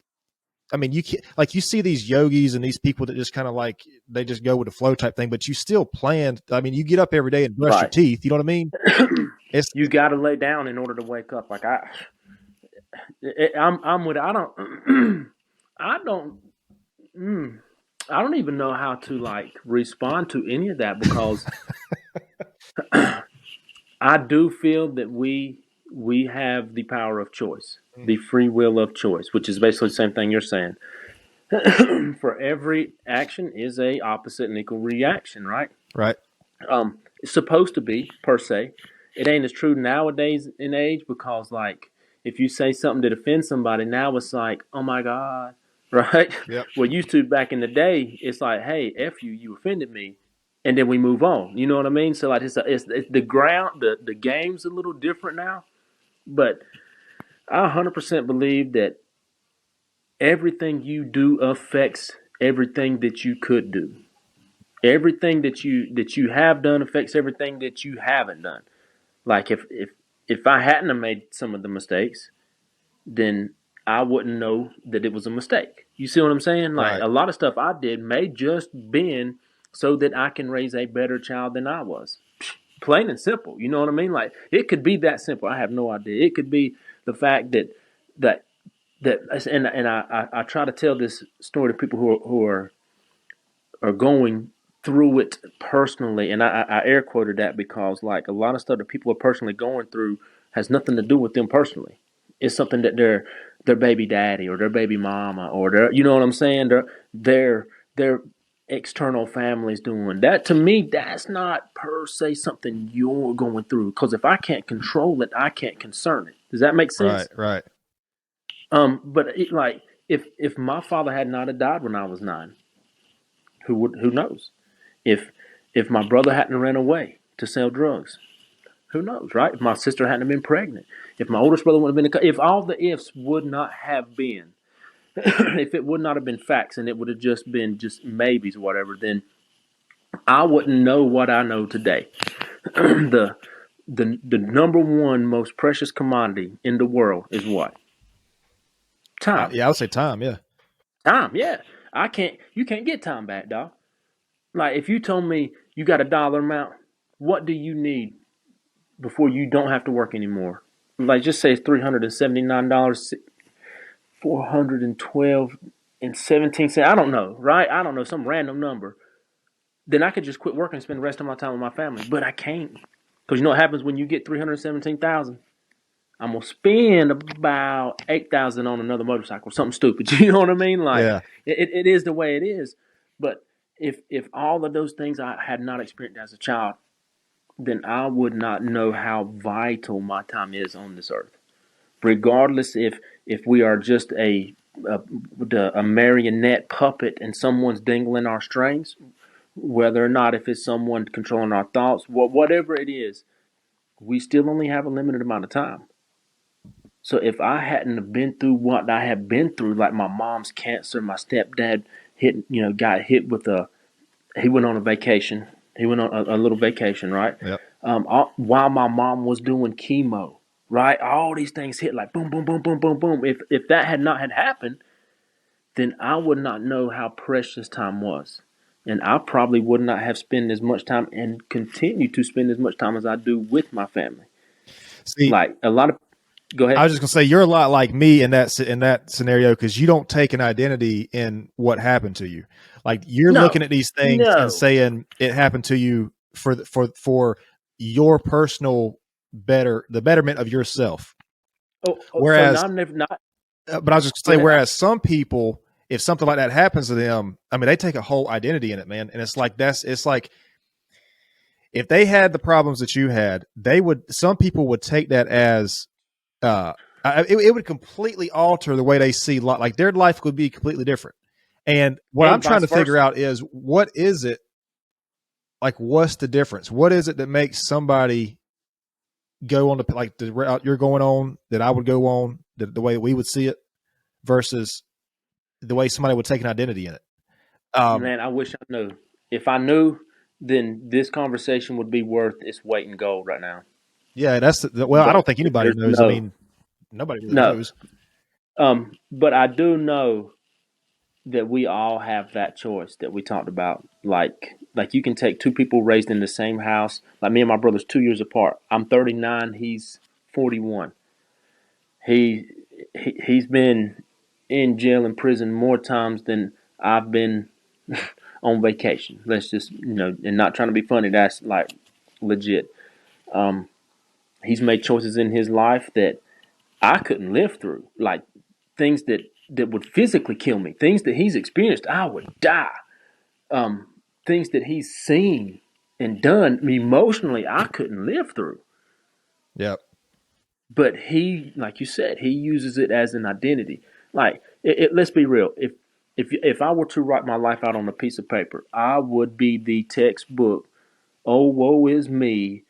S2: I mean, you can't, like, you see these yogis and these people that just kind of like, they just go with the flow type thing, but you still plan. I mean, you get up every day and brush your
S3: Right.
S2: teeth. You know what I mean? It's,
S3: You got to lay down in order to wake up. Like I'm with. I don't. I don't. Mm, I don't even know how to like respond to any of that because I do feel that we have the power of choice, the free will of choice, which is basically the same thing you're saying. For every action is a opposite and equal reaction, right?
S2: right.
S3: It's supposed to be per se. It ain't as true nowadays in age because like if you say something that offends somebody, now it's like, oh my God, right?
S2: Yep.
S3: Well, used to back in the day, it's like, hey, F you, you offended me. And then we move on. You know what I mean? So like it's the ground, the game's a little different now. But I 100% believe that everything you do affects everything that you could do. Everything that you have done affects everything that you haven't done. Like if I hadn't have made some of the mistakes, then I wouldn't know that it was a mistake. You see what I'm saying? Like
S2: Right.
S3: a lot of stuff I did may just been so that I can raise a better child than I was. Plain and simple. You know what I mean? Like it could be that simple. I have no idea. It could be the fact that that and I try to tell this story to people who are going through it personally, and I air quoted that because like a lot of stuff that people are personally going through has nothing to do with them personally. It's something that their baby daddy or their baby mama or their you know what I'm saying their external family's doing that. To me, that's not per se something you're going through because if I can't control it, I can't concern it. Does that make sense?
S2: Right. Right.
S3: But like if my father had not have died when I was 9, who knows? If my brother hadn't ran away to sell drugs, who knows, right? If my sister hadn't been pregnant, if my oldest brother would have been, if all the ifs would not have been, if it would not have been facts and it would have just been just maybes or whatever, then I wouldn't know what I know today. the the number one most precious commodity in the world is what? Time.
S2: Yeah, I would say time. Yeah.
S3: Time. Yeah, You can't get time back, dog. Like if you told me you got a dollar amount, what do you need before you don't have to work anymore? Like just say it's $379, 412.17 cents. I don't know, right? I don't know, some random number. Then I could just quit working and spend the rest of my time with my family. But I can't. Because you know what happens when you get 317,000? I'm gonna spend about 8,000 on another motorcycle, something stupid. You know what I mean? Like
S2: Yeah.
S3: it is the way it is. But if all of those things I had not experienced as a child, then I would not know how vital my time is on this earth. Regardless if we are just a marionette puppet and someone's dangling our strings, whether or not if it's someone controlling our thoughts, whatever it is, we still only have a limited amount of time. So if I hadn't have been through what I have been through, like my mom's cancer, my stepdad got hit with he went on a vacation He went on a little vacation, right?
S2: Yep.
S3: While my mom was doing chemo, right? All these things hit like boom, boom, boom, boom, boom, boom. If that had not had happened, then I would not know how precious time was. And I probably would not have spent as much time and continue to spend as much time as I do with my family.
S2: See,
S3: Like a lot of, go ahead.
S2: I was just gonna say you're a lot like me in that scenario because you don't take an identity in what happened to you. Like you're
S3: No,
S2: looking at these things and
S3: no.
S2: saying it happened to you for your personal the betterment of yourself. Whereas,
S3: So now I'm not.
S2: but I was just
S3: Go
S2: gonna say,
S3: ahead.
S2: whereas some people, if something like that happens to them, I mean, they take a whole identity in it, man. And it's like if they had the problems that you had, some people would take that as it would completely alter the way they see life. Like their life would be completely different. And what I'm trying to figure out is what is it like? What's the difference? What is it that makes somebody go on the route you're going on that I would go on the way we would see it versus the way somebody would take an identity in it?
S3: Man, I wish I knew. If I knew, then this conversation would be worth its weight in gold right now.
S2: Yeah, I
S3: But
S2: don't think anybody
S3: there's
S2: knows. I mean, nobody really
S3: no.
S2: knows.
S3: But I do know that we all have that choice that we talked about. Like you can take two people raised in the same house. Like me and my brother's 2 years apart. I'm 39. He's 41. He's been in jail and prison more times than I've been on vacation. Let's just and not trying to be funny. That's like legit. He's made choices in his life that I couldn't live through, like things that would physically kill me, things that he's experienced, I would die. Things that he's seen and done emotionally, I couldn't live through.
S2: Yep.
S3: But he, like you said, he uses it as an identity. Like, let's be real. If I were to write my life out on a piece of paper, I would be the textbook. Oh, woe is me.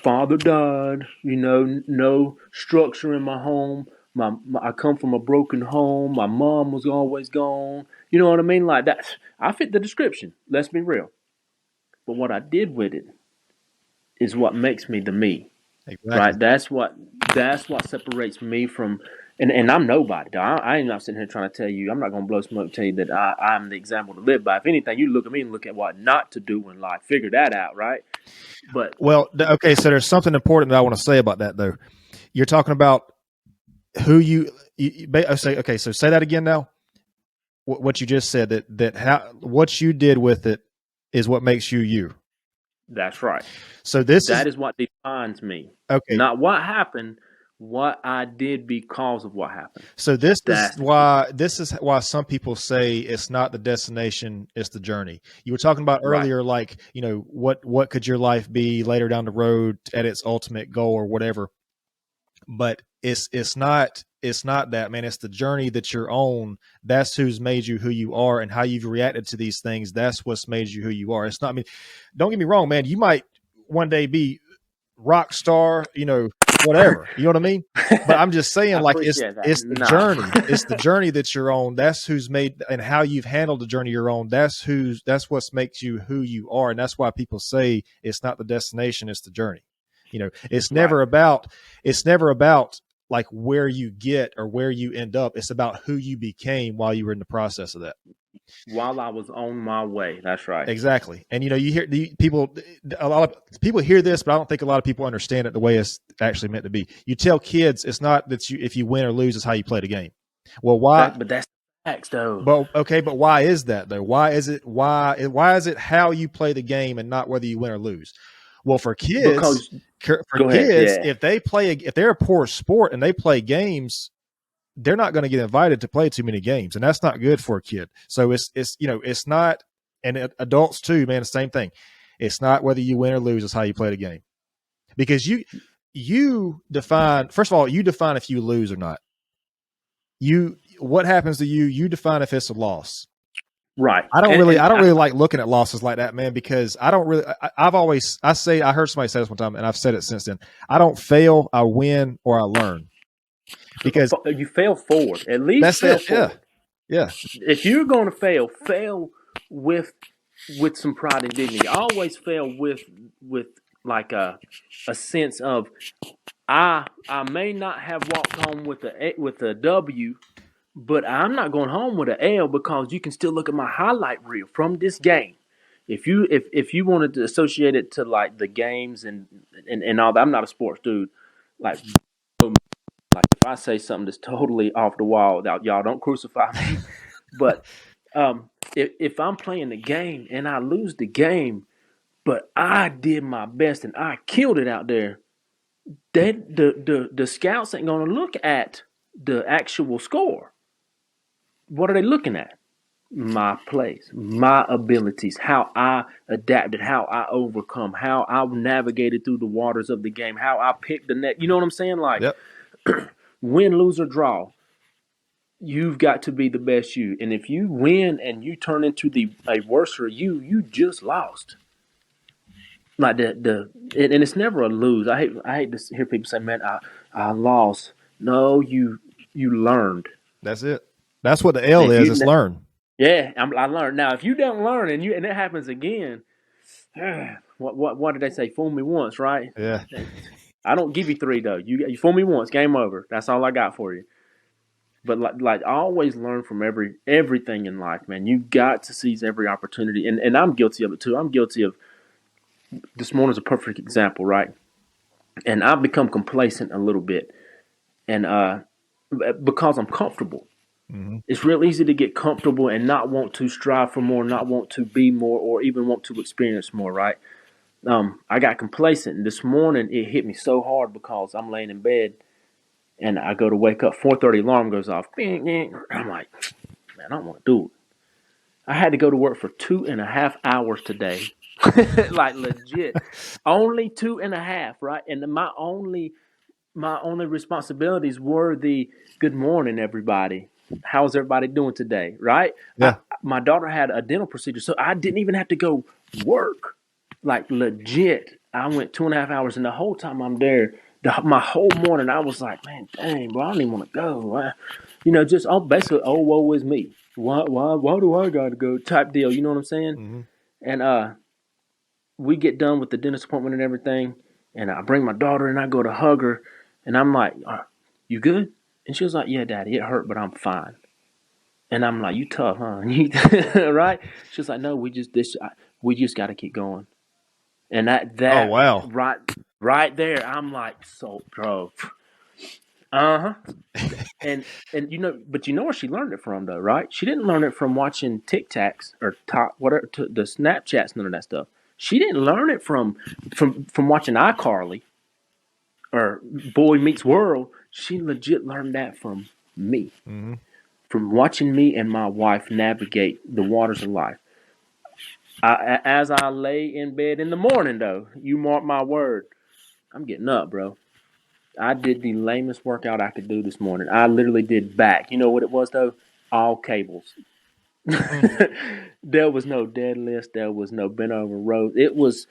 S3: Father died. No structure in my home. I come from a broken home. My mom was always gone. You know what I mean? Like that. I fit the description. Let's be real. But what I did with it is what makes me the me.
S2: Exactly.
S3: Right? That's what separates me from. And I'm nobody. I ain't not sitting here trying to tell you. I'm not gonna blow smoke and tell you that I'm the example to live by. If anything, you look at me and look at what not to do in life. Figure that out, right? But
S2: okay. So there's something important that I want to say about that, though. You're talking about who say. Okay, so say that again now. What you just said what you did with it is what makes you you.
S3: That's right.
S2: So
S3: that is what defines me.
S2: Okay.
S3: Not what happened, what I did because of what happened.
S2: So this is why some people say it's not the destination, it's the journey. You were talking about earlier, right. Like, what could your life be later down the road at its ultimate goal or whatever. But it's not that, man. It's the journey that you're on. That's who's made you who you are, and how you've reacted to these things. That's what's made you who you are. It's not, I mean, don't get me wrong, man. You might one day be rock star, whatever. You know what I mean? But I'm just saying, like, it's the journey. It's the journey that you're on. That's who's made, and how you've handled the journey you're on. That's what makes you who you are. And that's why people say it's not the destination, it's the journey. It's never about like where you get or where you end up. It's about who you became while you were in the process of that.
S3: While I was on my way. That's right.
S2: Exactly. And you hear a lot of people hear this, but I don't think a lot of people understand it the way it's actually meant to be. You tell kids it's not that if you win or lose, it's how you play the game. Well, why?
S3: But that's facts, though.
S2: Well, okay, but why is that though? Why is it how you play the game and not whether you win or lose? Well, for kids, if they're a poor sport and they play games, they're not going to get invited to play too many games, and that's not good for a kid. So it's not, and adults too, man, the same thing. It's not whether you win or lose, it's how you play the game. Because you define, first of all, you define if you lose or not. What happens to you, you define if it's a loss.
S3: Right.
S2: I don't really like looking at losses like that, man, because I don't really, I heard somebody say this one time, and I've said it since then. I don't fail, I win, or I learn. Because
S3: you fail forward. At least
S2: that's
S3: fail
S2: it.
S3: Forward.
S2: Yeah.
S3: If you're going to fail with with some pride and dignity. I always fell with like a sense of I may not have walked home with a W, but I'm not going home with an L, because you can still look at my highlight reel from this game. If you wanted to associate it to like the games and all that, I'm not a sports dude. Like if I say something that's totally off the wall, y'all don't crucify me. But if I'm playing the game and I lose the game, but I did my best and I killed it out there, the scouts ain't gonna look at the actual score. What are they looking at? My plays, my abilities, how I adapted, how I overcome, how I navigated through the waters of the game, how I picked the net. You know what I'm saying? Like,
S2: Yep.
S3: win, lose, or draw, you've got to be the best you. And if you win and you turn into a worser you just lost. Like and it's never a lose. I hate to hear people say, "Man, I lost." No, you learned.
S2: That's it. That's what the L is. It's learn.
S3: Yeah, I learned. Now, if you don't learn and it happens again, what did they say? Fool me once, right?
S2: Yeah.
S3: I don't give you 3 though. You fool me once, game over. That's all I got for you. But like I always learn from everything in life, man. You got to seize every opportunity, and I'm guilty of it too. I'm guilty of this morning's a perfect example, right? And I've become complacent a little bit, and because I'm comfortable.
S2: Mm-hmm.
S3: It's real easy to get comfortable and not want to strive for more, not want to be more, or even want to experience more, right? I got complacent, and this morning it hit me so hard because I'm laying in bed and I go to wake up. 4:30 alarm goes off. Bing, bing. I'm like, man, I don't want to do it. I had to go to work for 2.5 hours today. Like legit. Only 2.5, right? And my only responsibilities were the good morning, everybody. How's everybody doing today? Right?
S2: Yeah.
S3: My daughter had a dental procedure, so I didn't even have to go work. Like legit. I went 2.5 hours, and the whole time I'm there, my whole morning, I was like, man, dang, bro, I don't even want to go. Just basically, oh, woe is me. Why do I got to go? Type deal. You know what I'm saying?
S2: Mm-hmm.
S3: And we get done with the dentist appointment and everything, and I bring my daughter and I go to hug her, and I'm like, you good? And she was like, yeah, Daddy, it hurt, but I'm fine. And I'm like, you tough, huh? Right? She's like, no, we just got to keep going. And that
S2: Oh, wow.
S3: right there, I'm like, so bro. Uh-huh. And but you know where she learned it from though, right? She didn't learn it from watching Tic Tacs or the Snapchats, none of that stuff. She didn't learn it from watching iCarly or Boy Meets World. She legit learned that from me,
S2: Mm-hmm.
S3: from watching me and my wife navigate the waters of life. As I lay in bed in the morning, though, you mark my word, I'm getting up, bro. I did the lamest workout I could do this morning. I literally did back. You know what it was, though? All cables. There was no deadlift. There was no bent over rows. It was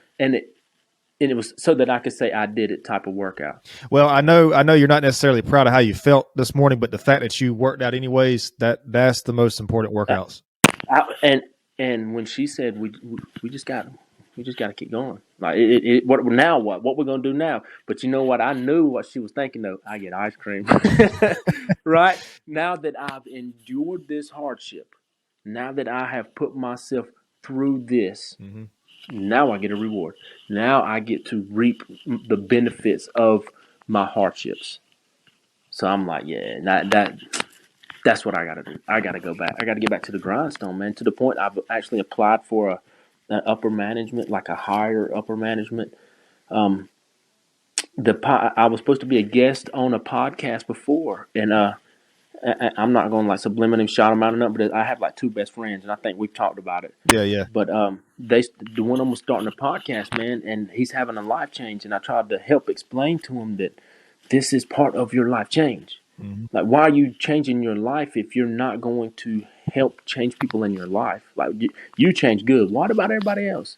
S3: so that I could say I did it type of workout.
S2: Well, I know you're not necessarily proud of how you felt this morning, but the fact that you worked out anyways, that's the most important workouts.
S3: And when she said we just got to keep going. Like what now? What we're gonna do now? But you know what? I knew what she was thinking though. I get ice cream, right? Now that I've endured this hardship, now that I have put myself through this,
S2: Mm-hmm.
S3: now I get a reward. Now I get to reap the benefits of my hardships. So I'm like, yeah, that's what I got to do. I got to go back. I got to get back to the grindstone, man. To the point I've actually applied for an upper management, like a higher upper management. I was supposed to be a guest on a podcast before, and I'm not going to like subliminally shout them out or nothing, but I have like 2 best friends, and I think we've talked about it.
S2: Yeah.
S3: But the one of them was starting a podcast, man, and he's having a life change, and I tried to help explain to him that this is part of your life change.
S2: Mm-hmm.
S3: Like, why are you changing your life if you're not going to help change people in your life? Like, you change good. What about everybody else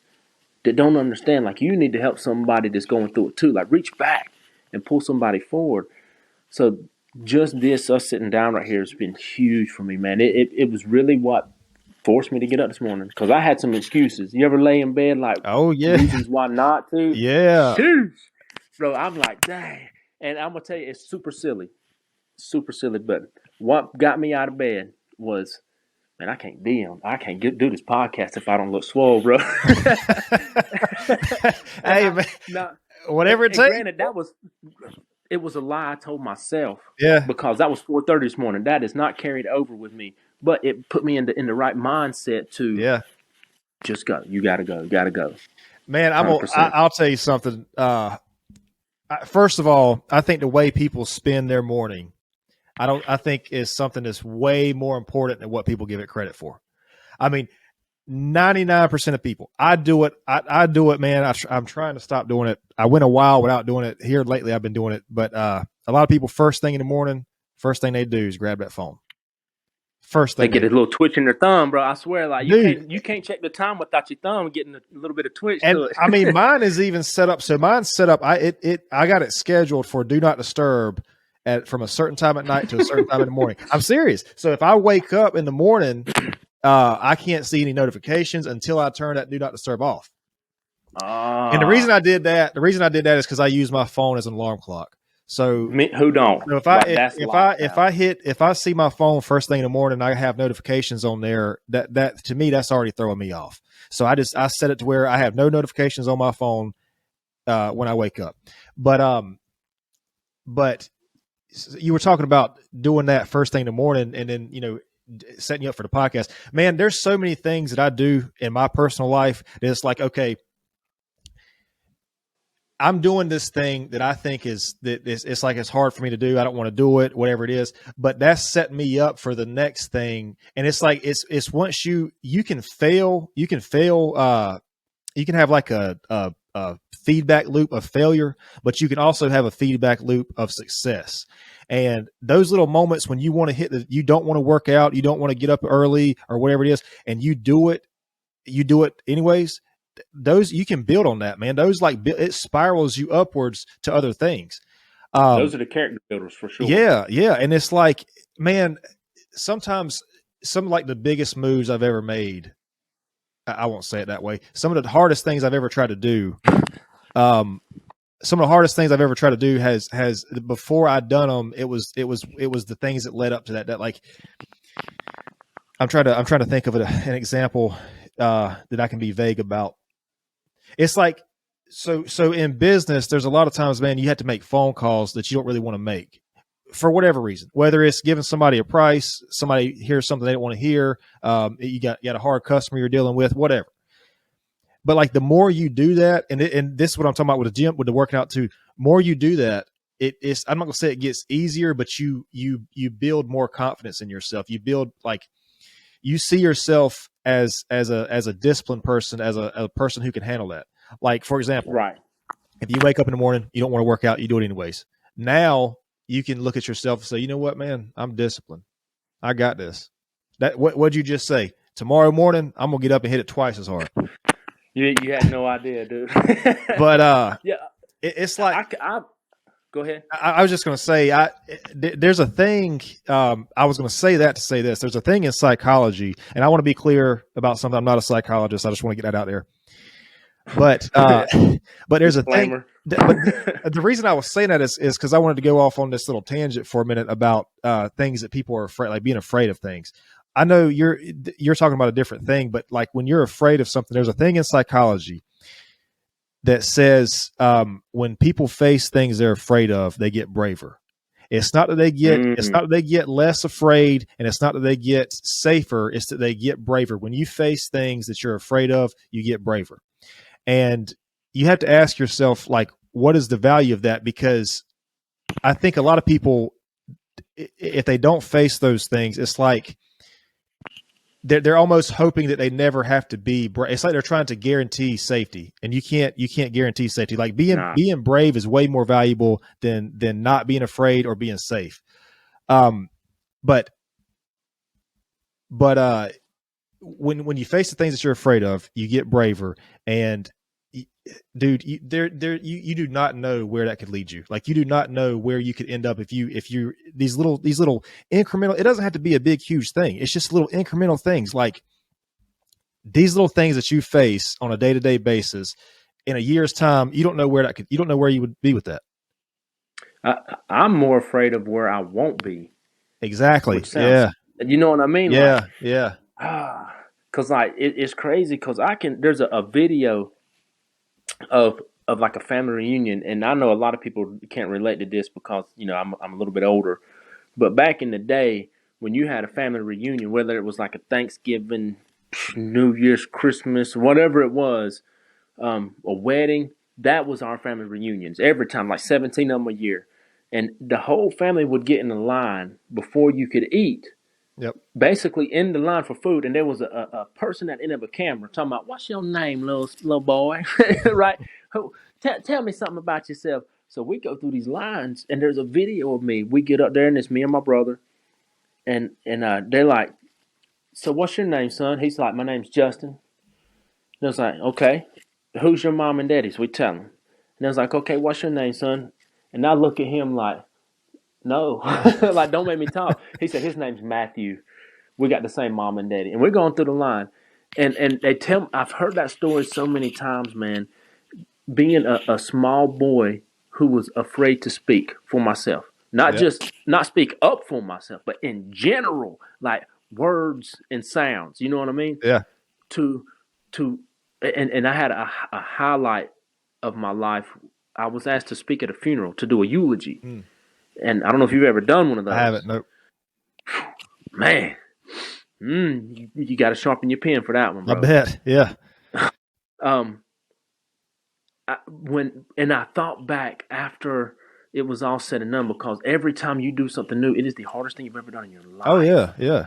S3: that don't understand? Like, you need to help somebody that's going through it too. Like, reach back and pull somebody forward. So just us sitting down right here has been huge for me, man. It was really what forced me to get up this morning because I had some excuses. You ever lay in bed like
S2: Oh yeah.
S3: reasons why not to?
S2: Yeah.
S3: Sheesh. So I'm like, dang. And I'm gonna tell you, it's super silly. But what got me out of bed was, man, I can't do this podcast if I don't look swole, bro.
S2: Hey man,
S3: Nah,
S2: whatever it
S3: and
S2: takes.
S3: granted, it was a lie I told myself
S2: Yeah.
S3: because that was 4:30 this morning. That is not carried over with me, but it put me in the right mindset to
S2: Yeah.
S3: just go. You gotta go. You gotta go.
S2: Man,
S3: 100%.
S2: I'll tell you something. First of all, I think the way people spend their morning, I think is something that's way more important than what people give it credit for. I mean, 99% of people, I do it. I do it, man. I'm trying to stop doing it. I went a while without doing it. Here lately, I've been doing it. But a lot of people, first thing in the morning, first thing they do is grab that phone. First
S3: They
S2: thing
S3: get a little twitch in their thumb, bro. I swear, like
S2: Dude.
S3: you can't check the time without your thumb getting a little bit of twitch
S2: And
S3: to it.
S2: I mean, mine is even set up. So mine's set up. I got it scheduled for do not disturb from a certain time at night to a certain time in the morning. I'm serious. So if I wake up in the morning, I can't see any notifications until I turn that do not disturb off. And the reason I did that is because I use my phone as an alarm clock. So
S3: Who don't?
S2: So if I see my phone first thing in the morning, I have notifications on there. That to me, that's already throwing me off. So I set it to where I have no notifications on my phone when I wake up. But you were talking about doing that first thing in the morning, and then setting you up for the podcast. Man, there's so many things that I do in my personal life that it's like, okay, I'm doing this thing that I think it's like it's hard for me to do. I don't want to do it, whatever it is. But that's setting me up for the next thing. And it's like it's once you can fail, you can have like a feedback loop of failure, but you can also have a feedback loop of success. And those little moments when you want to you don't want to work out, you don't want to get up early or whatever it is, and you do it anyways. Those you can build on that, man. Those it spirals you upwards to other things.
S3: Those are the character builders for sure.
S2: Yeah. And it's like, man, sometimes some like the biggest moves I've ever made. I won't say it that way. Some of the hardest things I've ever tried to do. Some of the hardest things I've ever tried to do has before I'd done them. It was the things that led up to that. That like, I'm trying to think of an example that I can be vague about. It's like, so in business, there's a lot of times, man, you have to make phone calls that you don't really want to make for whatever reason, whether it's giving somebody a price, somebody hears something they don't want to hear. You got a hard customer you're dealing with, whatever. But like the more you do that, and this is what I'm talking about with the gym, with the working out too, more you do that, it's, I'm not gonna say it gets easier, but you build more confidence in yourself. You build you see yourself as a disciplined person, as a person who can handle that. Like, for example,
S3: right.
S2: If you wake up in the morning, you don't want to work out, you do it anyways. Now you can look at yourself and say, you know what, man, I'm disciplined. I got this. What'd you just say? Tomorrow morning, I'm going to get up and hit it twice as hard.
S3: You had no idea, dude.
S2: But
S3: yeah,
S2: it's like,
S3: go ahead.
S2: I was just going to say, there's a thing. I was going to say that to say this. There's a thing in psychology, and I want to be clear about something. I'm not a psychologist. I just want to get that out there. But there's a thing. But the reason I was saying that is because I wanted to go off on this little tangent for a minute about things that people are afraid, like being afraid of things. I know you're talking about a different thing, but like when you're afraid of something, there's a thing in psychology that says when people face things they're afraid of, they get braver. It's not that they get less afraid, and it's not that they get safer. It's that they get braver. When you face things that you're afraid of, you get braver. And you have to ask yourself, like, what is the value of that? Because I think a lot of people, if they don't face those things, it's like they're almost hoping that they never have to be brave. It's like they're trying to guarantee safety, and you can't guarantee safety. Like being brave is way more valuable than not being afraid or being safe. But when you face the things that you're afraid of, you get braver. And dude, you do not know where that could lead you. Like, you do not know where you could end up if you these little incremental. It doesn't have to be a big, huge thing. It's just little incremental things. Like these little things that you face on a day-to-day basis, in a year's time, you don't know where you don't know where you would be with that.
S3: I'm more afraid of where I won't be,
S2: Exactly.
S3: which sounds,
S2: Yeah.
S3: you know what I mean? Like,
S2: Yeah. Yeah.
S3: cause like it's crazy. Cause there's a video of like a family reunion, and I know a lot of people can't relate to this because I'm a little bit older, but back in the day when you had a family reunion, whether it was like a Thanksgiving, New Year's, Christmas, whatever it was, a wedding, that was our family reunions every time, like 17 of them a year, and the whole family would get in the line before you could eat,
S2: Yep.
S3: basically in the line for food, and there was a person at the end of a camera talking about, "What's your name, little boy?" Right? Who? Tell me something about yourself. So we go through these lines, and there's a video of me. We get up there, and it's me and my brother, and they're like, "So what's your name, son?" He's like, "My name's Justin." And I was like, "Okay, who's your mom and daddy?" So we tell him, and I was like, "Okay, what's your name, son?" And I look at him like, "No, like don't make me talk." He said his name's Matthew. We got the same mom and daddy, and we're going through the line, and they tell me, I've heard that story so many times, man. Being a small boy who was afraid to speak for myself, not
S2: Yep.
S3: just not speak up for myself, but in general, like words and sounds. You know what I mean?
S2: Yeah.
S3: To to and I had a highlight of my life. I was asked to speak at a funeral to do a eulogy,
S2: Mm.
S3: and I don't know if you've ever done one of
S2: I
S3: those.
S2: haven't. Nope.
S3: Man, you got to sharpen your pen for that one,
S2: I
S3: bro.
S2: bet. Yeah.
S3: Um, I thought back after it was all said and done, because every time you do something new, it is the hardest thing you've ever done in your life.
S2: Oh yeah. Yeah.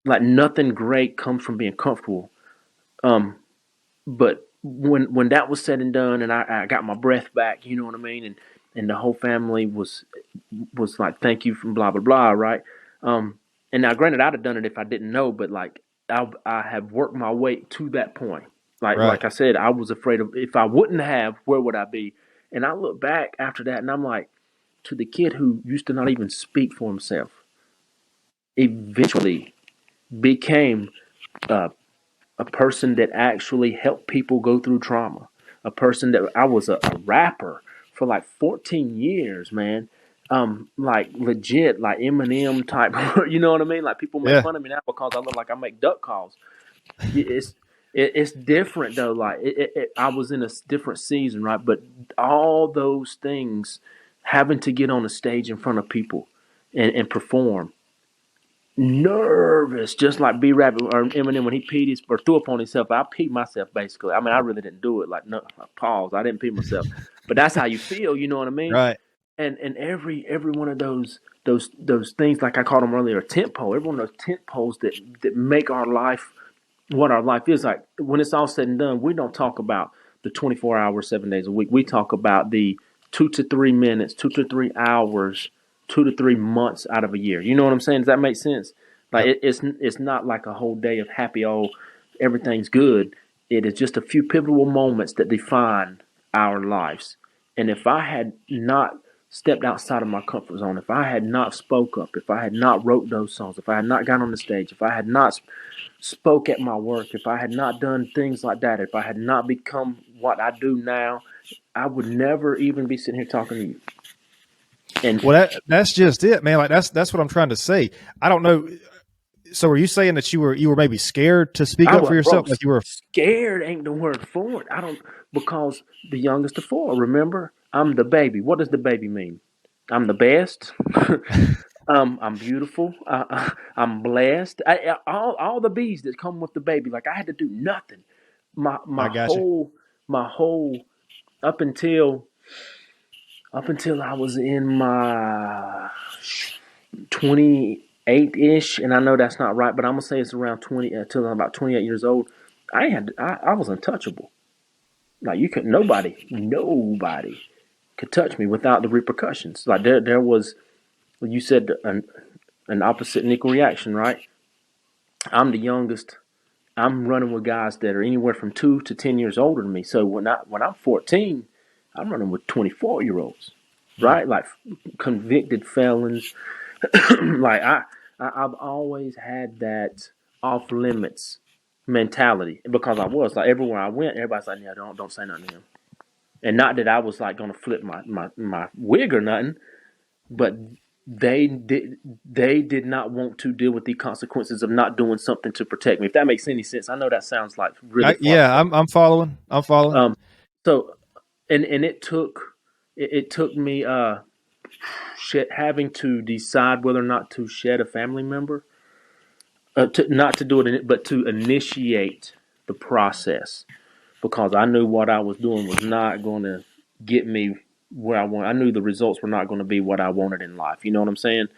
S3: Like nothing great comes from being comfortable. But when that was said and done, and I got my breath back, you know what I mean, and the whole family was like, "Thank you," from blah blah blah, right? And now, granted, I'd have done it if I didn't know, but like I have worked my way to that point.
S2: Right.
S3: Like I said, I was afraid of, if I wouldn't have, where would I be? And I look back after that, and I'm like, to the kid who used to not even speak for himself, eventually became uh, a person that actually helped people go through trauma. A person that I was a rapper for like 14 years, man. Like legit, like Eminem type. You know what I mean? Like people make
S2: Yeah.
S3: fun of me now because I look like I make duck calls. It's it's different though. Like I was in a different season, right? But all those things, having to get on a stage in front of people and perform, nervous, just like B Rap or Eminem when he peed his or threw up on himself. I peed myself basically. I mean, I really didn't do it. Like, no, pause. I didn't pee myself, but that's how you feel. You know what I mean?
S2: Right.
S3: And every one of those things, like I called them earlier, a tent pole. Every one of those tent poles that make our life what our life is. Like when it's all said and done, we don't talk about the 24 hours, 7 days a week. We talk about the 2 to 3 minutes, 2 to 3 hours, 2 to 3 months out of a year. You know what I'm saying? Does that make sense? Like
S2: Yep.
S3: it's not like a whole day of happy, oh, everything's good. It is just a few pivotal moments that define our lives. And if I had not stepped outside of my comfort zone, if I had not spoke up, if I had not wrote those songs, if I had not got on the stage, if I had not spoke at my work, if I had not done things like that, if I had not become what I do now, I would never even be sitting here talking to you. And
S2: Well, that's just it, man. Like that's what I'm trying to say. I don't know. So, were you saying that you were maybe scared to speak
S3: I
S2: up for
S3: was, bro,
S2: yourself? Like you were.
S3: scared ain't the word for it. I don't, because the youngest of four. Remember, I'm the baby. What does the baby mean? I'm the best. I'm beautiful. I'm blessed. All the bees that come with the baby. Like I had to do nothing. My
S2: I
S3: my
S2: got you.
S3: whole my whole up until I was in my 28 ish, and I know that's not right, but I'm gonna say it's around 20 until I'm about 28 years old. I was untouchable. Like you could nobody could touch me without the repercussions. Like there was, you said an opposite and equal reaction, right? I'm the youngest. I'm running with guys that are anywhere from 2 to 10 years older than me. So when I'm 14, I'm running with 24-year-olds,
S2: Mm.
S3: right? Like convicted felons. Like I've always had that off limits mentality, because I was like everywhere I went, everybody's like, yeah, don't say nothing to him. And not that I was like gonna flip my wig or nothing, but they did not want to deal with the consequences of not doing something to protect me. If that makes any sense. I know that sounds like really far
S2: Yeah,
S3: fetched.
S2: I'm following. I'm following.
S3: So and it took me having to decide whether or not to shed a family member, not to do it, but to initiate the process, because I knew what I was doing was not going to get me where I want. I knew the results were not going to be what I wanted in life. You know what I'm saying?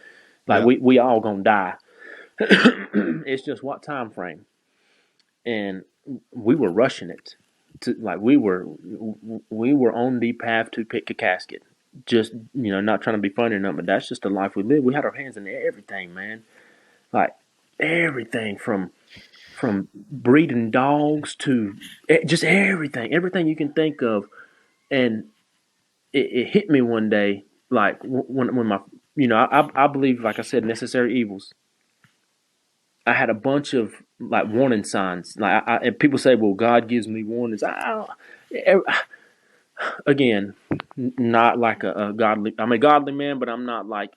S3: Like
S2: Yeah.
S3: we all gonna die. It's just what time frame, and we were rushing it. To like we were on the path to pick a casket. Just not trying to be funny or nothing, but that's just the life we live. We had our hands in everything, man. Like everything from breeding dogs to just everything you can think of. And it hit me one day, like when my, I believe, like I said, necessary evils. I had a bunch of like warning signs. Like and people say, well, God gives me warnings. Again, not like a godly. I'm a godly man, but I'm not like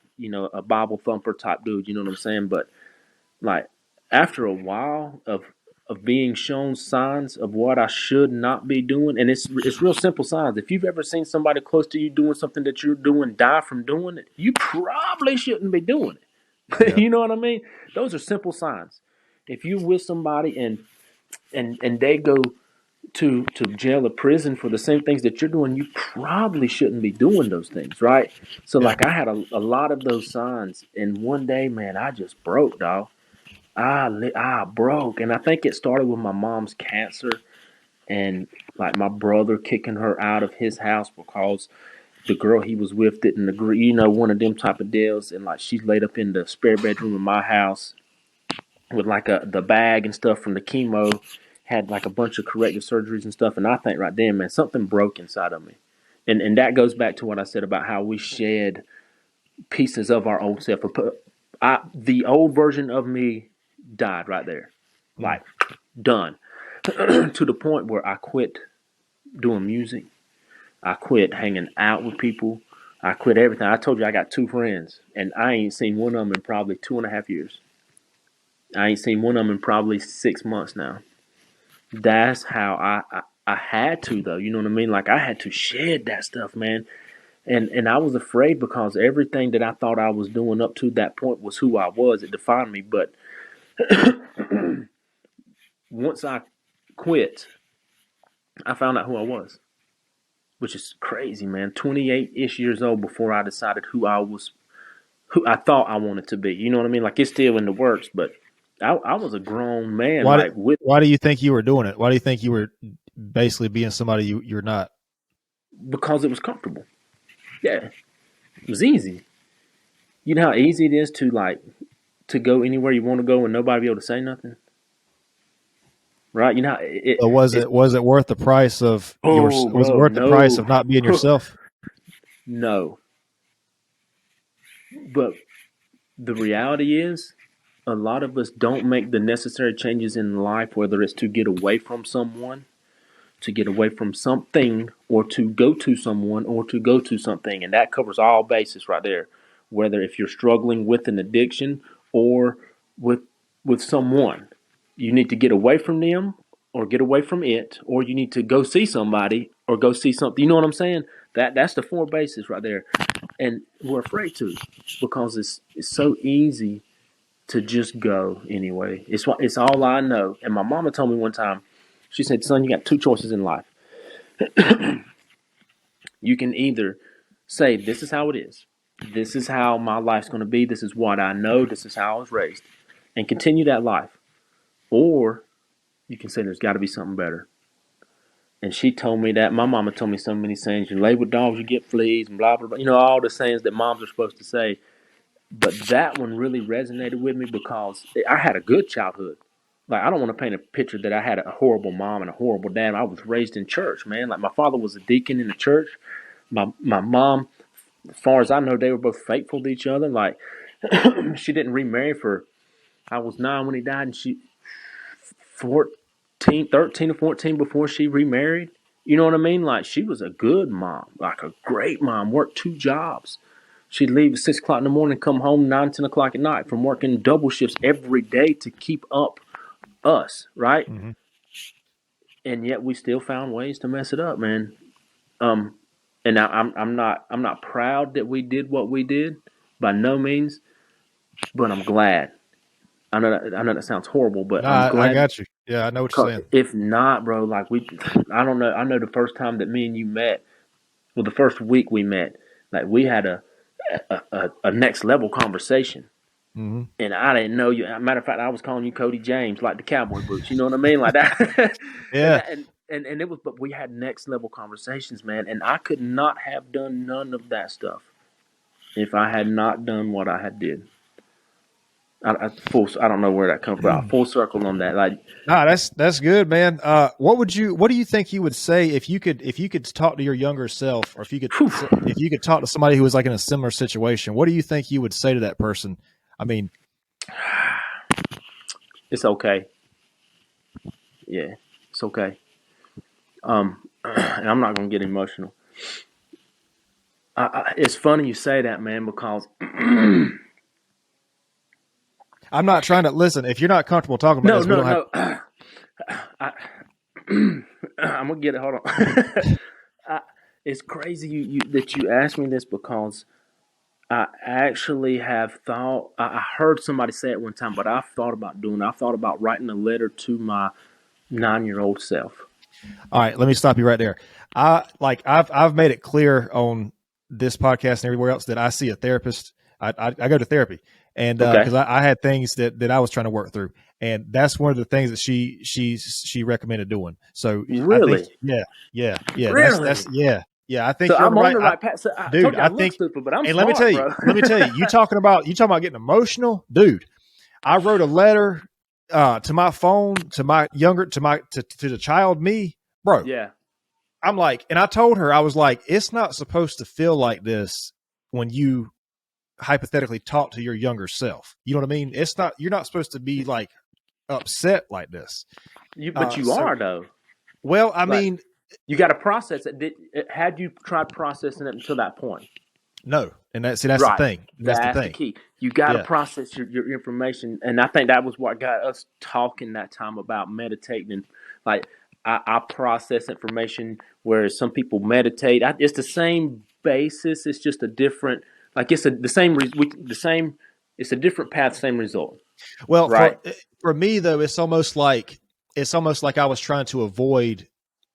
S3: a Bible thumper type dude. You know what I'm saying? But like after a while of being shown signs of what I should not be doing, and it's real simple signs. If you've ever seen somebody close to you doing something that you're doing, die from doing it, you probably shouldn't be doing it.
S2: Yeah.
S3: You know what I mean? Those are simple signs. If you with somebody and they go to jail or prison for the same things that you're doing, you probably shouldn't be doing those things, right? So
S2: Yeah.
S3: like I had a lot of those signs, and one day, man, I just broke, dog. I broke, and I think it started with my mom's cancer, and like my brother kicking her out of his house because the girl he was with didn't agree. One of them type of deals, and like she's laid up in the spare bedroom of my house with like the bag and stuff from the chemo, had like a bunch of corrective surgeries and stuff, and I think right then, man, something broke inside of me, and that goes back to what I said about how we shed pieces of our old self. The old version of me died right there,
S2: Mm.
S3: like done, to the point where I quit doing music. I quit hanging out with people. I quit everything. I told you I got two friends, and I ain't seen one of them in probably 2.5 years. I ain't seen one of them in probably 6 months now. That's how I had to, though. You know what I mean? Like I had to shed that stuff, man. And I was afraid because everything that I thought I was doing up to that point was who I was. It defined me. But once I quit, I found out who I was, which is crazy, man. 28-ish years old before I decided who I thought I wanted to be. You know what I mean? Like it's still in the works, but I was a grown man,
S2: Why?
S3: like with
S2: Why do you think you were doing it? Why do you think you were basically being somebody you're not?
S3: because it was comfortable. Yeah, it was easy. You know how easy it is to go anywhere you want to go and nobody be able to say nothing, right? You know how
S2: But
S3: it's
S2: was it worth the price of
S3: oh,
S2: was it
S3: bro,
S2: worth the price
S3: no,
S2: of not being yourself?
S3: no. But the reality is, a lot of us don't make the necessary changes in life, whether it's to get away from someone, to get away from something, or to go to someone, or to go to something. And that covers all bases right there. Whether if you're struggling with an addiction or with someone, you need to get away from them or get away from it, or you need to go see somebody or go see something. You know what I'm saying? That's the four bases right there. And we're afraid to, because it's so easy to just go anyway. It's all I know. And my mama told me one time, she said, "Son, you got two choices in life. You can either say, this is how it is. This is how my life's going to be. This is what I know. This is how I was raised," and continue that life. Or you can say, there's got to be something better. And she told me that. My mama told me so many sayings. You lay with dogs, you get fleas, and blah, blah, blah. All the sayings that moms are supposed to say. But that one really resonated with me because I had a good childhood. Like, I don't want to paint a picture that I had a horrible mom and a horrible dad. I was raised in church, man. Like, my father was a deacon in the church. My mom, as far as I know, they were both faithful to each other. Like, she didn't remarry for, I was 9 when he died, and she, 14, 13 or 14 before she remarried. You know what I mean? Like, she was a good mom, like a great mom, worked 2 jobs. She'd leave at 6 o'clock in the morning, come home 9, 10 o'clock at night from working double shifts every day to keep up us, right?
S2: Mhm.
S3: And yet we still found ways to mess it up, man. Um, and now I'm not proud that we did what we did, by no means, but I'm glad. I know that sounds horrible, but
S2: No,
S3: I'm
S2: I
S3: glad.
S2: got you. Yeah, I know what you're saying.
S3: If not, bro, like I don't know. I know the first time that me and you met, well, the first week we met, like we had a next level conversation.
S2: Hmm.
S3: And I didn't know you. As a matter of fact, I was calling you Cody James, like the cowboy boots. You know what I mean, like that.
S2: Yeah.
S3: And it was, but we had next level conversations, man. And I could not have done none of that stuff if I had not done what I had did. I don't know where that comes from. Full circle on that. Like,
S2: No, that's good, man. What do you think you would say if you could talk to your younger self, or if you could talk to somebody who was like in a similar situation? What do you think you would say to that person? I mean,
S3: it's okay. Yeah, it's okay. And I'm not gonna get emotional. It's funny you say that, man, because
S2: I'm not trying to listen. If you're not comfortable talking about this, we don't have.
S3: I, I'm gonna get it. Hold on. It's crazy that you asked me this, because I actually have thought. I heard somebody say it one time, but I've thought about doing it. I thought about writing a letter to my 9-year-old self.
S2: All right, let me stop you right there. I've made it clear on this podcast and everywhere else that I see a therapist. I go to therapy, and because I had things that I was trying to work through, and that's one of the things that she recommended doing. So
S3: Really?
S2: I think, yeah.
S3: Really?
S2: That's yeah. I think
S3: So
S2: you're
S3: I'm
S2: right.
S3: on the right path. So
S2: Dude,
S3: told you I
S2: I
S3: look
S2: think,
S3: stupid, but I'm
S2: and
S3: smart, bro.
S2: let me tell you, you talking about getting emotional, dude. I wrote a letter to my phone to the child me, bro.
S3: Yeah.
S2: I'm like, and I told her, I was like, it's not supposed to feel like this when you hypothetically talk to your younger self. You know what I mean? You're not supposed to be like upset like this.
S3: But you are, though.
S2: Well, I
S3: Like,
S2: mean,
S3: you got to process it. Had you tried processing it until that point?
S2: no. And that's
S3: Right.
S2: the thing.
S3: That's the key. You got to
S2: Yeah.
S3: process your information. And I think that was what got us talking that time about meditating. And like, I process information, whereas some people meditate. It's the same basis. It's just a different, like it's it's a different path, same result.
S2: Well,
S3: Right.
S2: for me though, it's almost like I was trying to avoid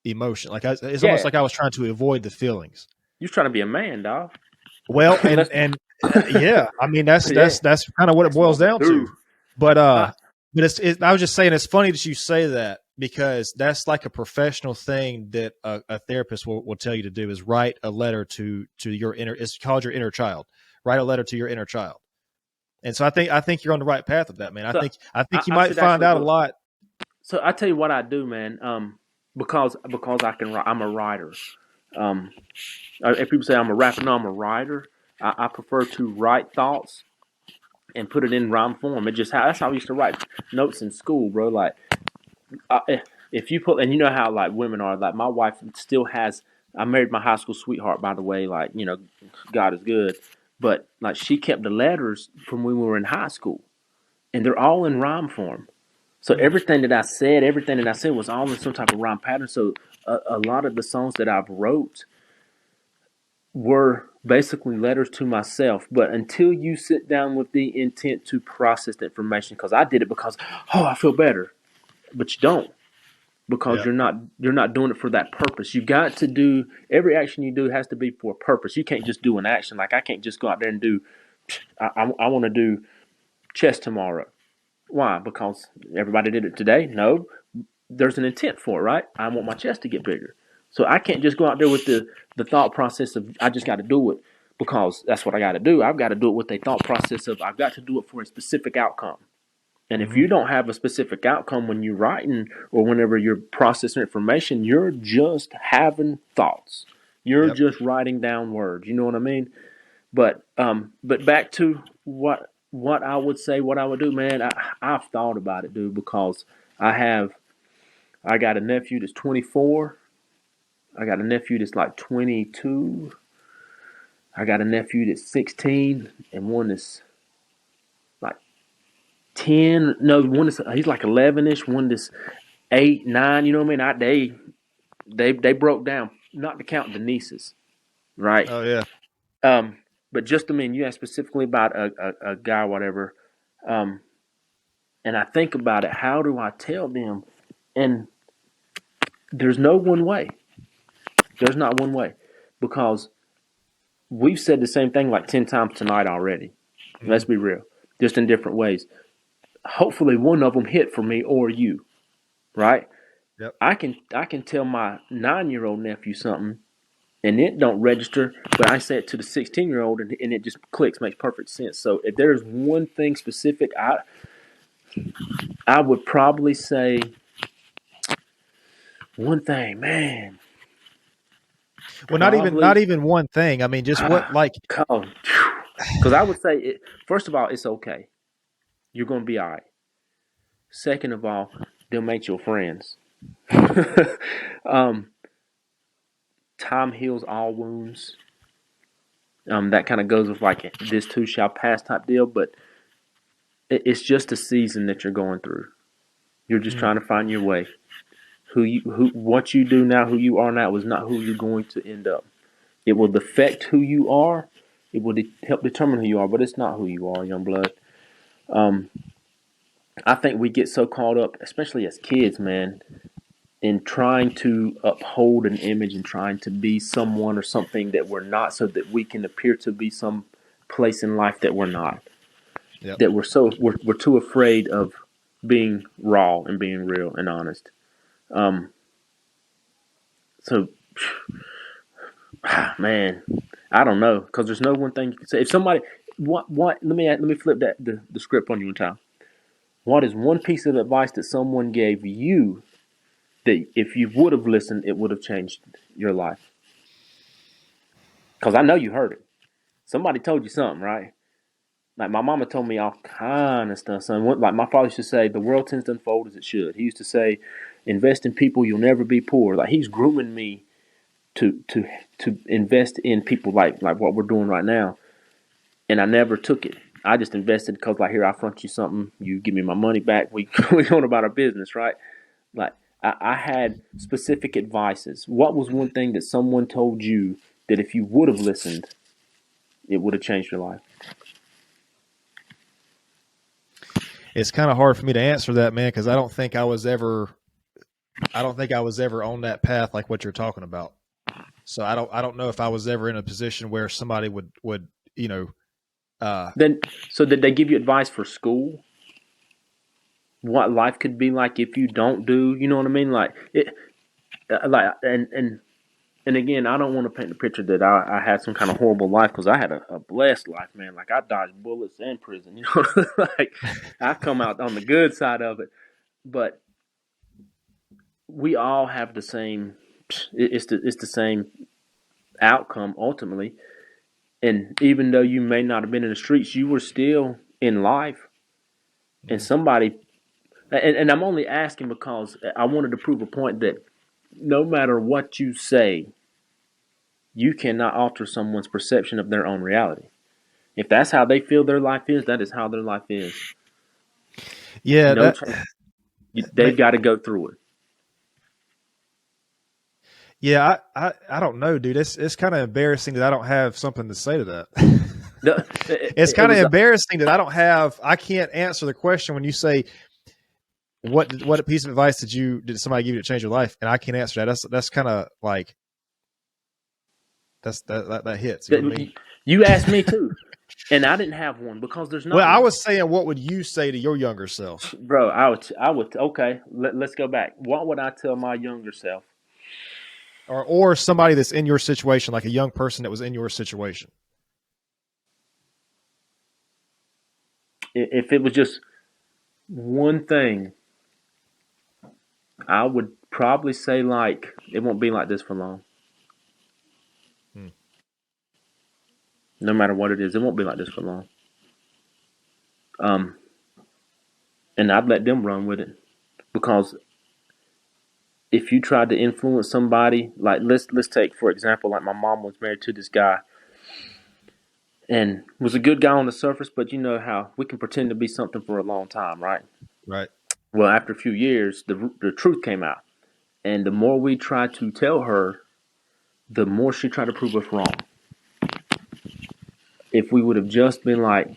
S2: emotion. It's almost like I was trying to avoid the feelings.
S3: You're trying to be a man, dog.
S2: Well, and yeah, I mean that's kind of what it boils down to. But I was just saying, it's funny that you say that, because that's like a professional thing that a therapist will tell you to do, is write a letter to your inner. It's called your inner child. Write a letter to your inner child. And so I think you're on the right path with that, man. I think you might find out a lot.
S3: So I tell you what I do, man. Because I can write. I'm a writer. If people say I'm a rapper, no, I'm a writer. I prefer to write thoughts and put it in rhyme form. That's how I used to write notes in school, bro. Like, if you put, and you know how like women are. Like, my wife still has. I married my high school sweetheart, by the way. Like, God is good. But like, she kept the letters from when we were in high school, and they're all in rhyme form. So everything that I said was all in some type of rhyme pattern. So a lot of the songs that I've wrote were basically letters to myself. But until you sit down with the intent to process the information, because I did it because, I feel better, but you don't, because you're not doing it for that purpose. You got to do, every action you do has to be for a purpose. You can't just do an action. Like, I can't just go out there and do, I want to do chess tomorrow. Why? Because everybody did it today? No. There's an intent for it, right? I want my chest to get bigger. So I can't just go out there with the thought process of I just got to do it because that's what I got to do. I've got to do it with a thought process of I've got to do it for a specific outcome. And if you don't have a specific outcome when you're writing or whenever you're processing information, you're just having thoughts. You're just writing down words. You know what I mean? But back to what I would say, what I would do, man. I've thought about it, dude, because I have I got a nephew that's 24. I got a nephew that's like 22. I got a nephew that's 16, and one that's like 10. No, one is he's like 11ish. One that's 8, 9. You know what I mean? They broke down, not to count the nieces, right?
S2: Oh yeah.
S3: But just you asked specifically about a guy, whatever. Um, and I think about it. How do I tell them? And there's no one way. There's not one way, because we've said the same thing like 10 times tonight already. Let's be real, just in different ways. Hopefully, one of them hit for me or you, right?
S2: Yep.
S3: I can tell my 9-year-old nephew something, and it don't register, but I say it to the 16-year-old, and it just clicks, makes perfect sense. So if there's one thing specific, I would probably say one thing, man.
S2: Well,
S3: Probably,
S2: not even one thing. I mean, just what like.
S3: because I would say, first of all, it's okay. You're gonna be all right. Second of all, they'll make your friends. um, Time heals all wounds. That kind of goes with like this too shall pass type deal, but it's just a season that you're going through. You're just trying to find your way. What you do now, who you are now, is not who you're going to end up. It will affect who you are. It will help determine who you are, but it's not who you are, young blood. I think we get so caught up, especially as kids, man, in trying to uphold an image and trying to be someone or something that we're not, so that we can appear to be some place in life that we're not.
S2: Yep.
S3: That we're too afraid of being raw and being real and honest. So, man, I don't know, because there's no one thing you can say. If somebody, what, let me flip the script on you one time. What is one piece of advice that someone gave you that if you would have listened, it would have changed your life? Because I know you heard it. Somebody told you something, right? Like my mama told me all kind of stuff, son. Like my father used to say, the world tends to unfold as it should. He used to say, invest in people, you'll never be poor. Like he's grooming me to invest in people like what we're doing right now. And I never took it. I just invested because like, here, I front you something, you give me my money back, we going about our business, right? Like I had specific advices. What was one thing that someone told you that if you would have listened, it would have changed your life?
S2: It's kind of hard for me to answer that, man, because I don't think I was ever on that path like what you're talking about. So I don't know if I was ever in a position where somebody would
S3: Then, so did they give you advice for school? What life could be like if you don't do, you know what I mean? Like it, like and again, I don't want to paint the picture that I had some kind of horrible life, because I had a blessed life, man. Like I dodged bullets and prison, you know, like I come out on the good side of it. But we all have the same. It's the same outcome ultimately. And even though you may not have been in the streets, you were still in life. And somebody, and I'm only asking because I wanted to prove a point that no matter what you say, you cannot alter someone's perception of their own reality. If that's how they feel their life is, that is how their life is.
S2: Yeah,
S3: No they've got to go through it.
S2: Yeah, I don't know, dude. It's kind of embarrassing that I don't have something to say to that. It's kind of embarrassing that I can't answer the question when you say what piece of advice did somebody give you to change your life, and I can't answer that. That's kind of like that hits. You know what I mean?
S3: You asked me too, and I didn't have one because there's no.
S2: Well, I was saying, what would you say to your younger self,
S3: bro? I would. Okay, let's go back. What would I tell my younger self?
S2: Or somebody that's in your situation, like a young person that was in your situation?
S3: If it was just one thing, I would probably say, like, it won't be like this for long. No matter what it is, it won't be like this for long. And I'd let them run with it, because if you tried to influence somebody, like let's take for example, like my mom was married to this guy and was a good guy on the surface, but you know how we can pretend to be something for a long time, right?
S2: Right.
S3: Well, after a few years, the truth came out, and the more we tried to tell her, the more she tried to prove us wrong. If we would have just been like,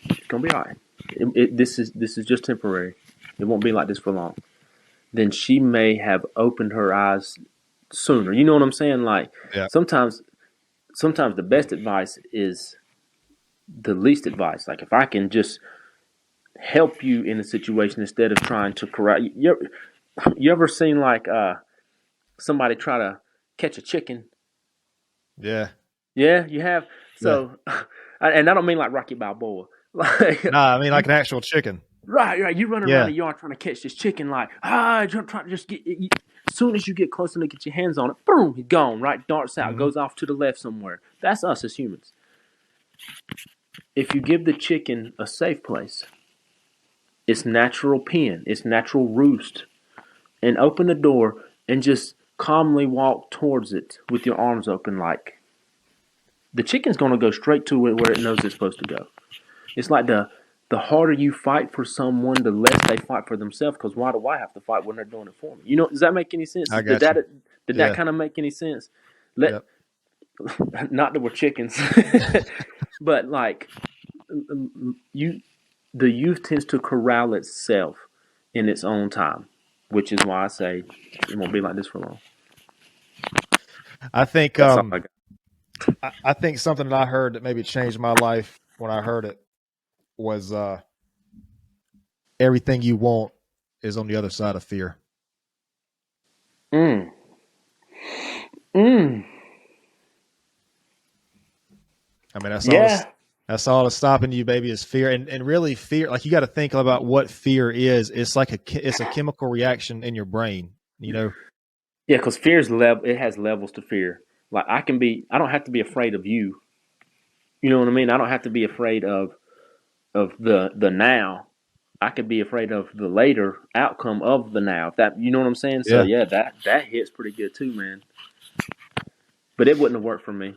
S3: "It's gonna be all right. This is just temporary. It won't be like this for long," then she may have opened her eyes sooner. You know what I'm saying? Like
S2: Yeah.
S3: sometimes, sometimes the best advice is the least advice. Like if I can just help you in a situation instead of trying to correct. You ever seen like somebody try to catch a chicken?
S2: Yeah.
S3: Yeah, you have.
S2: Yeah.
S3: So, and I don't mean like Rocky Balboa. Like
S2: Nah, I mean like
S3: you,
S2: an actual chicken.
S3: right. You running around
S2: Yeah.
S3: the yard trying to catch this chicken. Like trying to just get. As soon as you get close enough to get your hands on it, boom, he's gone. Right, darts out,
S2: Hmm.
S3: goes off to the left somewhere. That's us as humans. If you give the chicken a safe place, its natural pen, its natural roost, and open the door and just calmly walk towards it with your arms open, like the chicken's going to go straight to it where it knows it's supposed to go. It's like the harder you fight for someone, the less they fight for themselves. Because why do I have to fight when they're doing it for me? You know, does that make any sense?
S2: I
S3: Did
S2: got
S3: that
S2: you.
S3: did that
S2: Yeah.
S3: kind of make any sense? Let
S2: Yep.
S3: not that we're chickens, but like you, the youth tends to corral itself in its own time, which is why I say it won't be like this for long.
S2: I think
S3: That's all I got.
S2: I think something that I heard that maybe changed my life when I heard it was everything you want is on the other side of fear.
S3: Mm. Mm.
S2: I mean,
S3: Yeah.
S2: that's all that's stopping you, baby, is fear. And really fear, like you got to think about what fear is. It's like it's a chemical reaction in your brain, you know?
S3: Yeah, because fear's level. It has levels to fear. Like I don't have to be afraid of you. You know what I mean? I don't have to be afraid of the now. I could be afraid of the later outcome of the now. If that, you know what I'm saying? So
S2: Yeah.
S3: yeah, that hits pretty good too, man. But it wouldn't have worked for me.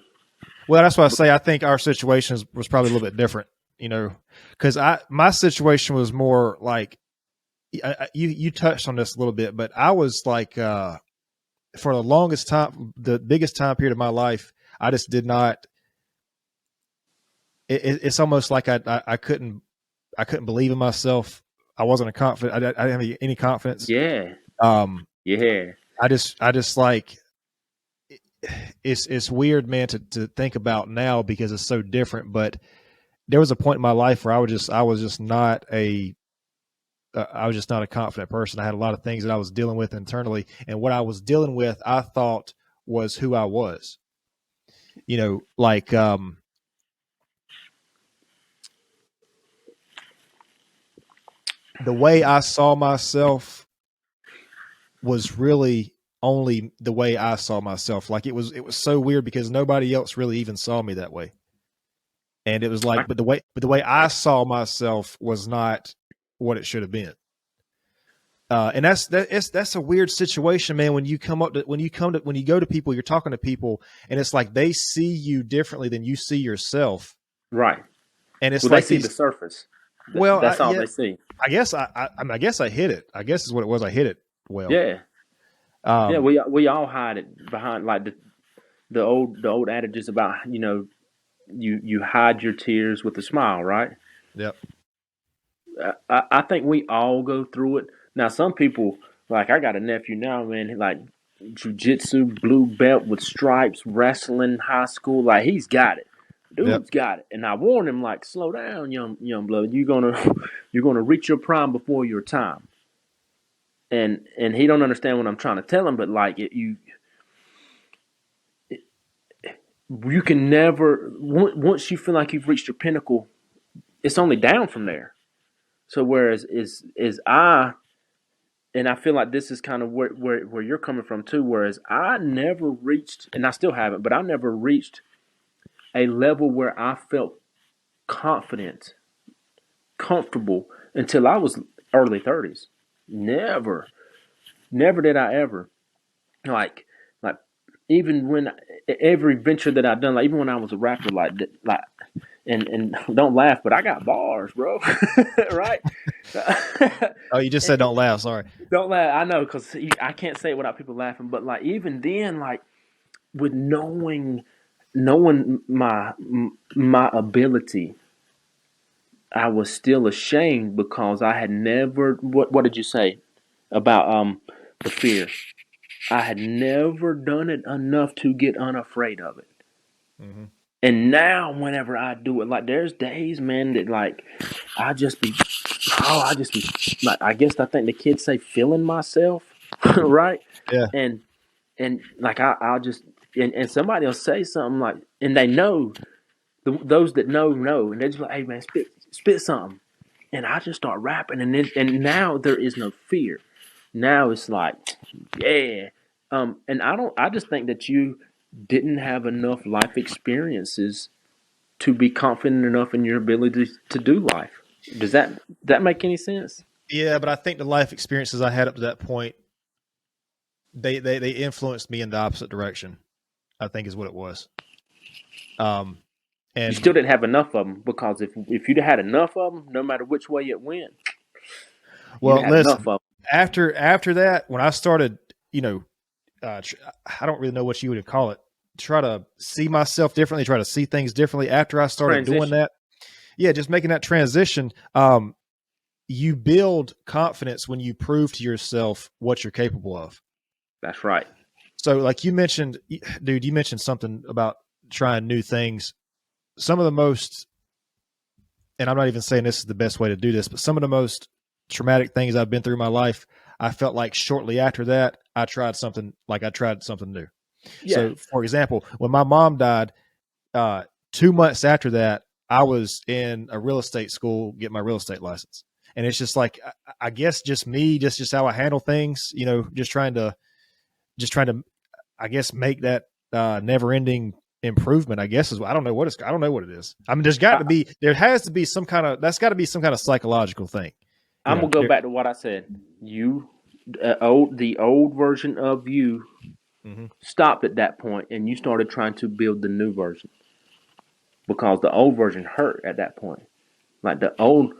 S2: Well, that's why I say I think our situation was probably a little bit different, you know, because my situation was more like you touched on this a little bit, but I was like for the longest time, the biggest time period of my life, I just did not. It's almost like I couldn't believe in myself. I wasn't a confident. I didn't have any confidence.
S3: Yeah,
S2: Um,
S3: yeah,
S2: I just like it's weird, man, to think about now because it's so different. But there was a point in my life where I was just not a confident person. I had a lot of things that I was dealing with internally, and what I was dealing with, I thought was who I was. You know, like the way I saw myself was really only the way I saw myself. Like it was so weird because nobody else really even saw me that way. And it was like, but the way I saw myself was not what it should have been. And that's a weird situation, man. When you go to people, you're talking to people, and it's like they see you differently than you see yourself.
S3: right.
S2: And it's
S3: Well,
S2: like
S3: they see the surface.
S2: well,
S3: That's all
S2: yeah,
S3: they see.
S2: I guess I guess I hit it. I guess is what it was. I hit it well.
S3: Yeah, yeah.
S2: Um,
S3: We all hide it behind like the old adages about you hide your tears with a smile, right?
S2: yep.
S3: I think we all go through it. Now, some people, like I got a nephew now, man, like jujitsu, blue belt with stripes, wrestling, high school, like he's got it.
S2: Yep.
S3: Dude's got it. And I warned him, like, slow down, young blood. You're gonna reach your prime before your time. And he don't understand what I'm trying to tell him, but like you can never once you feel like you've reached your pinnacle, it's only down from there. So whereas is I and I feel like this is kind of where you're coming from too. Whereas I never reached, and I still haven't, but I never reached a level where I felt confident, comfortable until I was early 30s. Never. never did I ever like like even when every venture that I've done, like even when I was a rapper, like and don't laugh, but I got bars, bro. Right?
S2: Oh, you just said don't laugh. Sorry.
S3: Don't laugh. I know because I can't say it without people laughing. But like even then, like with knowing my ability, I was still ashamed because I had never. What did you say about the fear? I had never done it enough to get unafraid of it.
S2: Mm-hmm.
S3: And now, whenever I do it, like there's days, man, that like I just be, I just be like, I guess I think the kids say feeling myself, right?
S2: Yeah.
S3: And like I'll just and somebody will say something like, and they know those that know, and they're just like, hey man, spit something, and I just start rapping, and now there is no fear. Now it's like, yeah, and I just think that you didn't have enough life experiences to be confident enough in your ability to do life. Does that make any sense?
S2: Yeah, but I think the life experiences I had up to that point, they influenced me in the opposite direction, I think is what it was.
S3: You
S2: And
S3: still didn't have enough of them because if you'd had enough of them, no matter which way it went, you'd
S2: well,
S3: had enough
S2: listen,
S3: of
S2: after that, when I started, I don't really know what you would call it, try to see myself differently, try to see things differently. After I started doing
S3: transition.
S2: that, yeah, just making that transition. You build confidence when you prove to yourself what you're capable of.
S3: That's right.
S2: So, like you mentioned, dude, you mentioned something about trying new things. Some of the most, and I'm not even saying this is the best way to do this, but some of the most traumatic things I've been through in my life, I felt like shortly after that, I tried something new.
S3: Yeah.
S2: So, for example, when my mom died, 2 months after that, I was in a real estate school getting my real estate license. And it's just like, I guess just me, just how I handle things, just trying to, I guess, make that never ending improvement, I guess I don't know what it is. I mean, there has to be that's got to be some kind of psychological thing.
S3: I'm gonna go back to what I said. The old version of you
S2: Mm-hmm.
S3: stopped at that point, and you started trying to build the new version because the old version hurt at that point. Like the old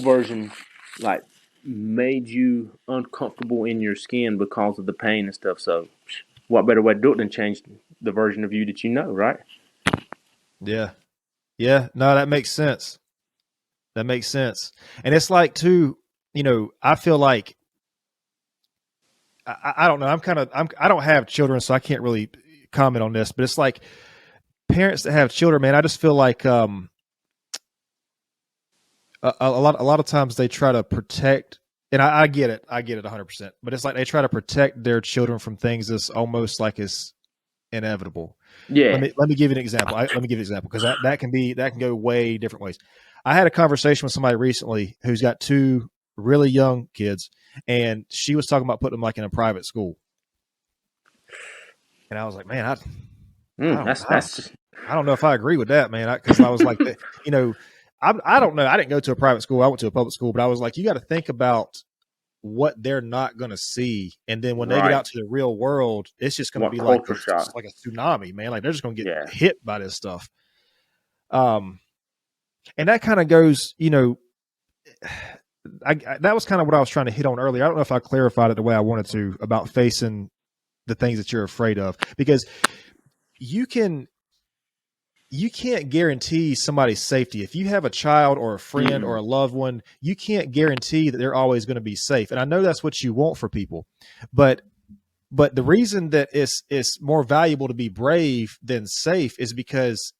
S3: version, like made you uncomfortable in your skin because of the pain and stuff. So, what better way to do it than change the version of you that you know, right?
S2: Yeah. Yeah. No, that makes sense. That makes sense. And it's like, too, I feel like, I don't know. I don't have children, so I can't really comment on this, but it's like parents that have children, man, I just feel like, a lot of times they try to protect, and I get it 100%, but it's like they try to protect their children from things that's almost like it's inevitable.
S3: Yeah.
S2: Let me give you an example. Because that can go way different ways. I had a conversation with somebody recently who's got two really young kids, and she was talking about putting them like in a private school. And I was like, man, I don't know if I agree with that, man. Because I was like, I don't know. I didn't go to a private school. I went to a public school, but I was like, you got to think about what they're not going to see. And then when they get out to the real world, it's just going to be like a tsunami, man. Like they're just going to get hit by this stuff. And that kind of goes, that was kind of what I was trying to hit on earlier. I don't know if I clarified it the way I wanted to about facing the things that you're afraid of, because you can't guarantee somebody's safety. If you have a child or a friend or a loved one, you can't guarantee that they're always going to be safe. And I know that's what you want for people, but the reason that it's more valuable to be brave than safe is because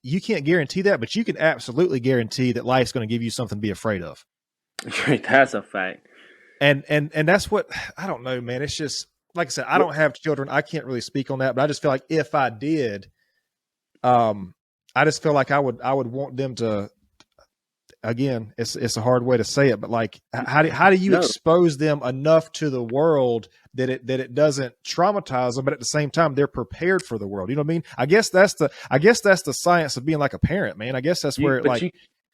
S2: you can't guarantee that, but you can absolutely guarantee that life's going to give you something to be afraid of.
S3: That's a fact.
S2: And that's what, I don't know, man. It's just, like I said, I don't have children. I can't really speak on that, but I just feel like if I did, I just feel like I would want them to, again, it's a hard way to say it, but like, how do you expose them enough to the world that it doesn't traumatize them, but at the same time, they're prepared for the world. You know what I mean? I guess that's the science of being like a parent, man. I guess that's where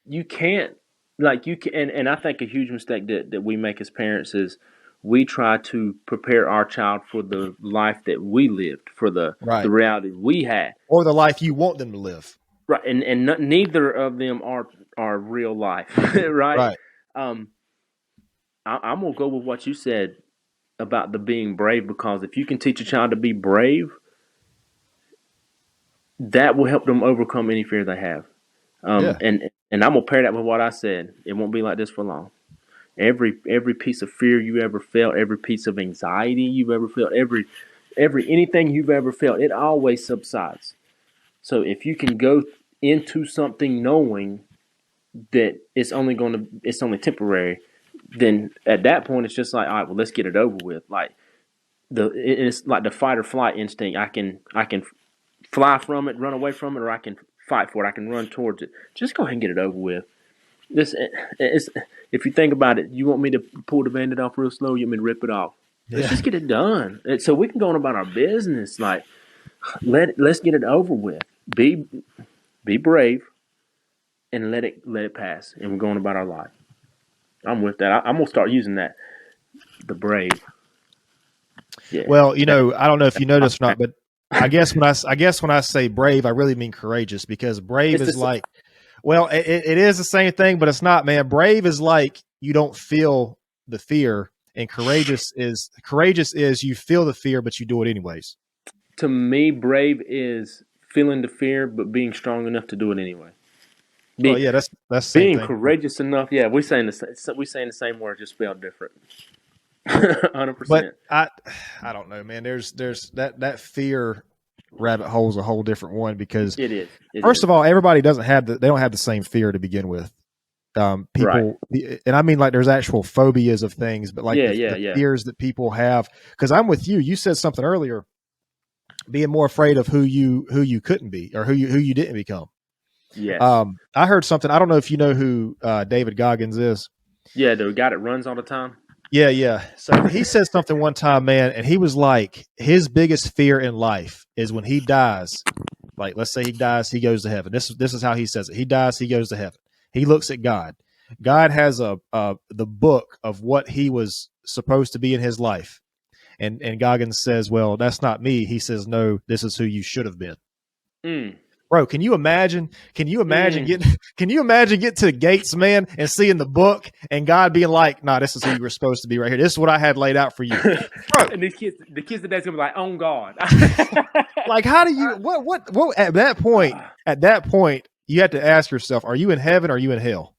S3: you can't, like you can, and I think a huge mistake that we make as parents is we try to prepare our child for the life that we lived, for the
S2: Right.
S3: reality we had.
S2: Or the life you want them to live.
S3: Right, and neither of them are real life, right?
S2: Right.
S3: I'm gonna go with what you said about the being brave, because if you can teach a child to be brave, that will help them overcome any fear they have.
S2: Yeah.
S3: And I'm gonna pair that with what I said. It won't be like this for long. Every piece of fear you ever felt, every piece of anxiety you've ever felt, every anything you've ever felt, it always subsides. So if you can go into something knowing that it's only temporary, then at that point it's just like, all right, well, let's get it over with. Like it's like the fight or flight instinct. I can fly from it, run away from it, or I can fight for it. I can run towards it. Just go ahead and get it over with. If you think about it, you want me to pull the bandit off real slow, you want me to rip it off. Let's just get it done, so we can go on about our business. Like let's get it over with. Be brave, and let it pass, and we're going about our life. I'm with that. I'm gonna start using that. The brave. Yeah.
S2: Well, I don't know if you noticed or not, but I guess when I say brave, I really mean courageous, because brave is like, well, it is the same thing, but it's not, man. Brave is like you don't feel the fear, and courageous is you feel the fear, but you do it anyways.
S3: To me, brave is feeling the fear, but being strong enough to do it anyway.
S2: Well, yeah, that's the same
S3: being
S2: thing.
S3: Courageous enough. Yeah, we're saying the same word, just spelled different. 100%.
S2: But I don't know, man. There's that fear rabbit hole is a whole different one, because
S3: it is.
S2: First of all, everybody they don't have the same fear to begin with. People, right. And I mean, like, there's actual phobias of things, but like the fears that people have. Because I'm with you. You said something earlier, being more afraid of who you couldn't be, or who you didn't become.
S3: Yes.
S2: I heard something. I don't know if you know who David Goggins is.
S3: Yeah, the guy that runs all the time.
S2: Yeah. So he said something one time, man, and he was like, his biggest fear in life is when he dies. Like, let's say he dies, he goes to heaven. This is how he says it. He dies, he goes to heaven. He looks at God. God has the book of what he was supposed to be in his life. And Goggins says, well, that's not me. He says, no, this is who you should have been. Bro, can you imagine getting to the gates, man, and seeing the book and God being like, nah, this is who you were supposed to be right here. This is what I had laid out for you. Bro.
S3: And the kids today's gonna be like, oh God.
S2: Like, how do you what at that point you have to ask yourself, are you in heaven or are you in hell?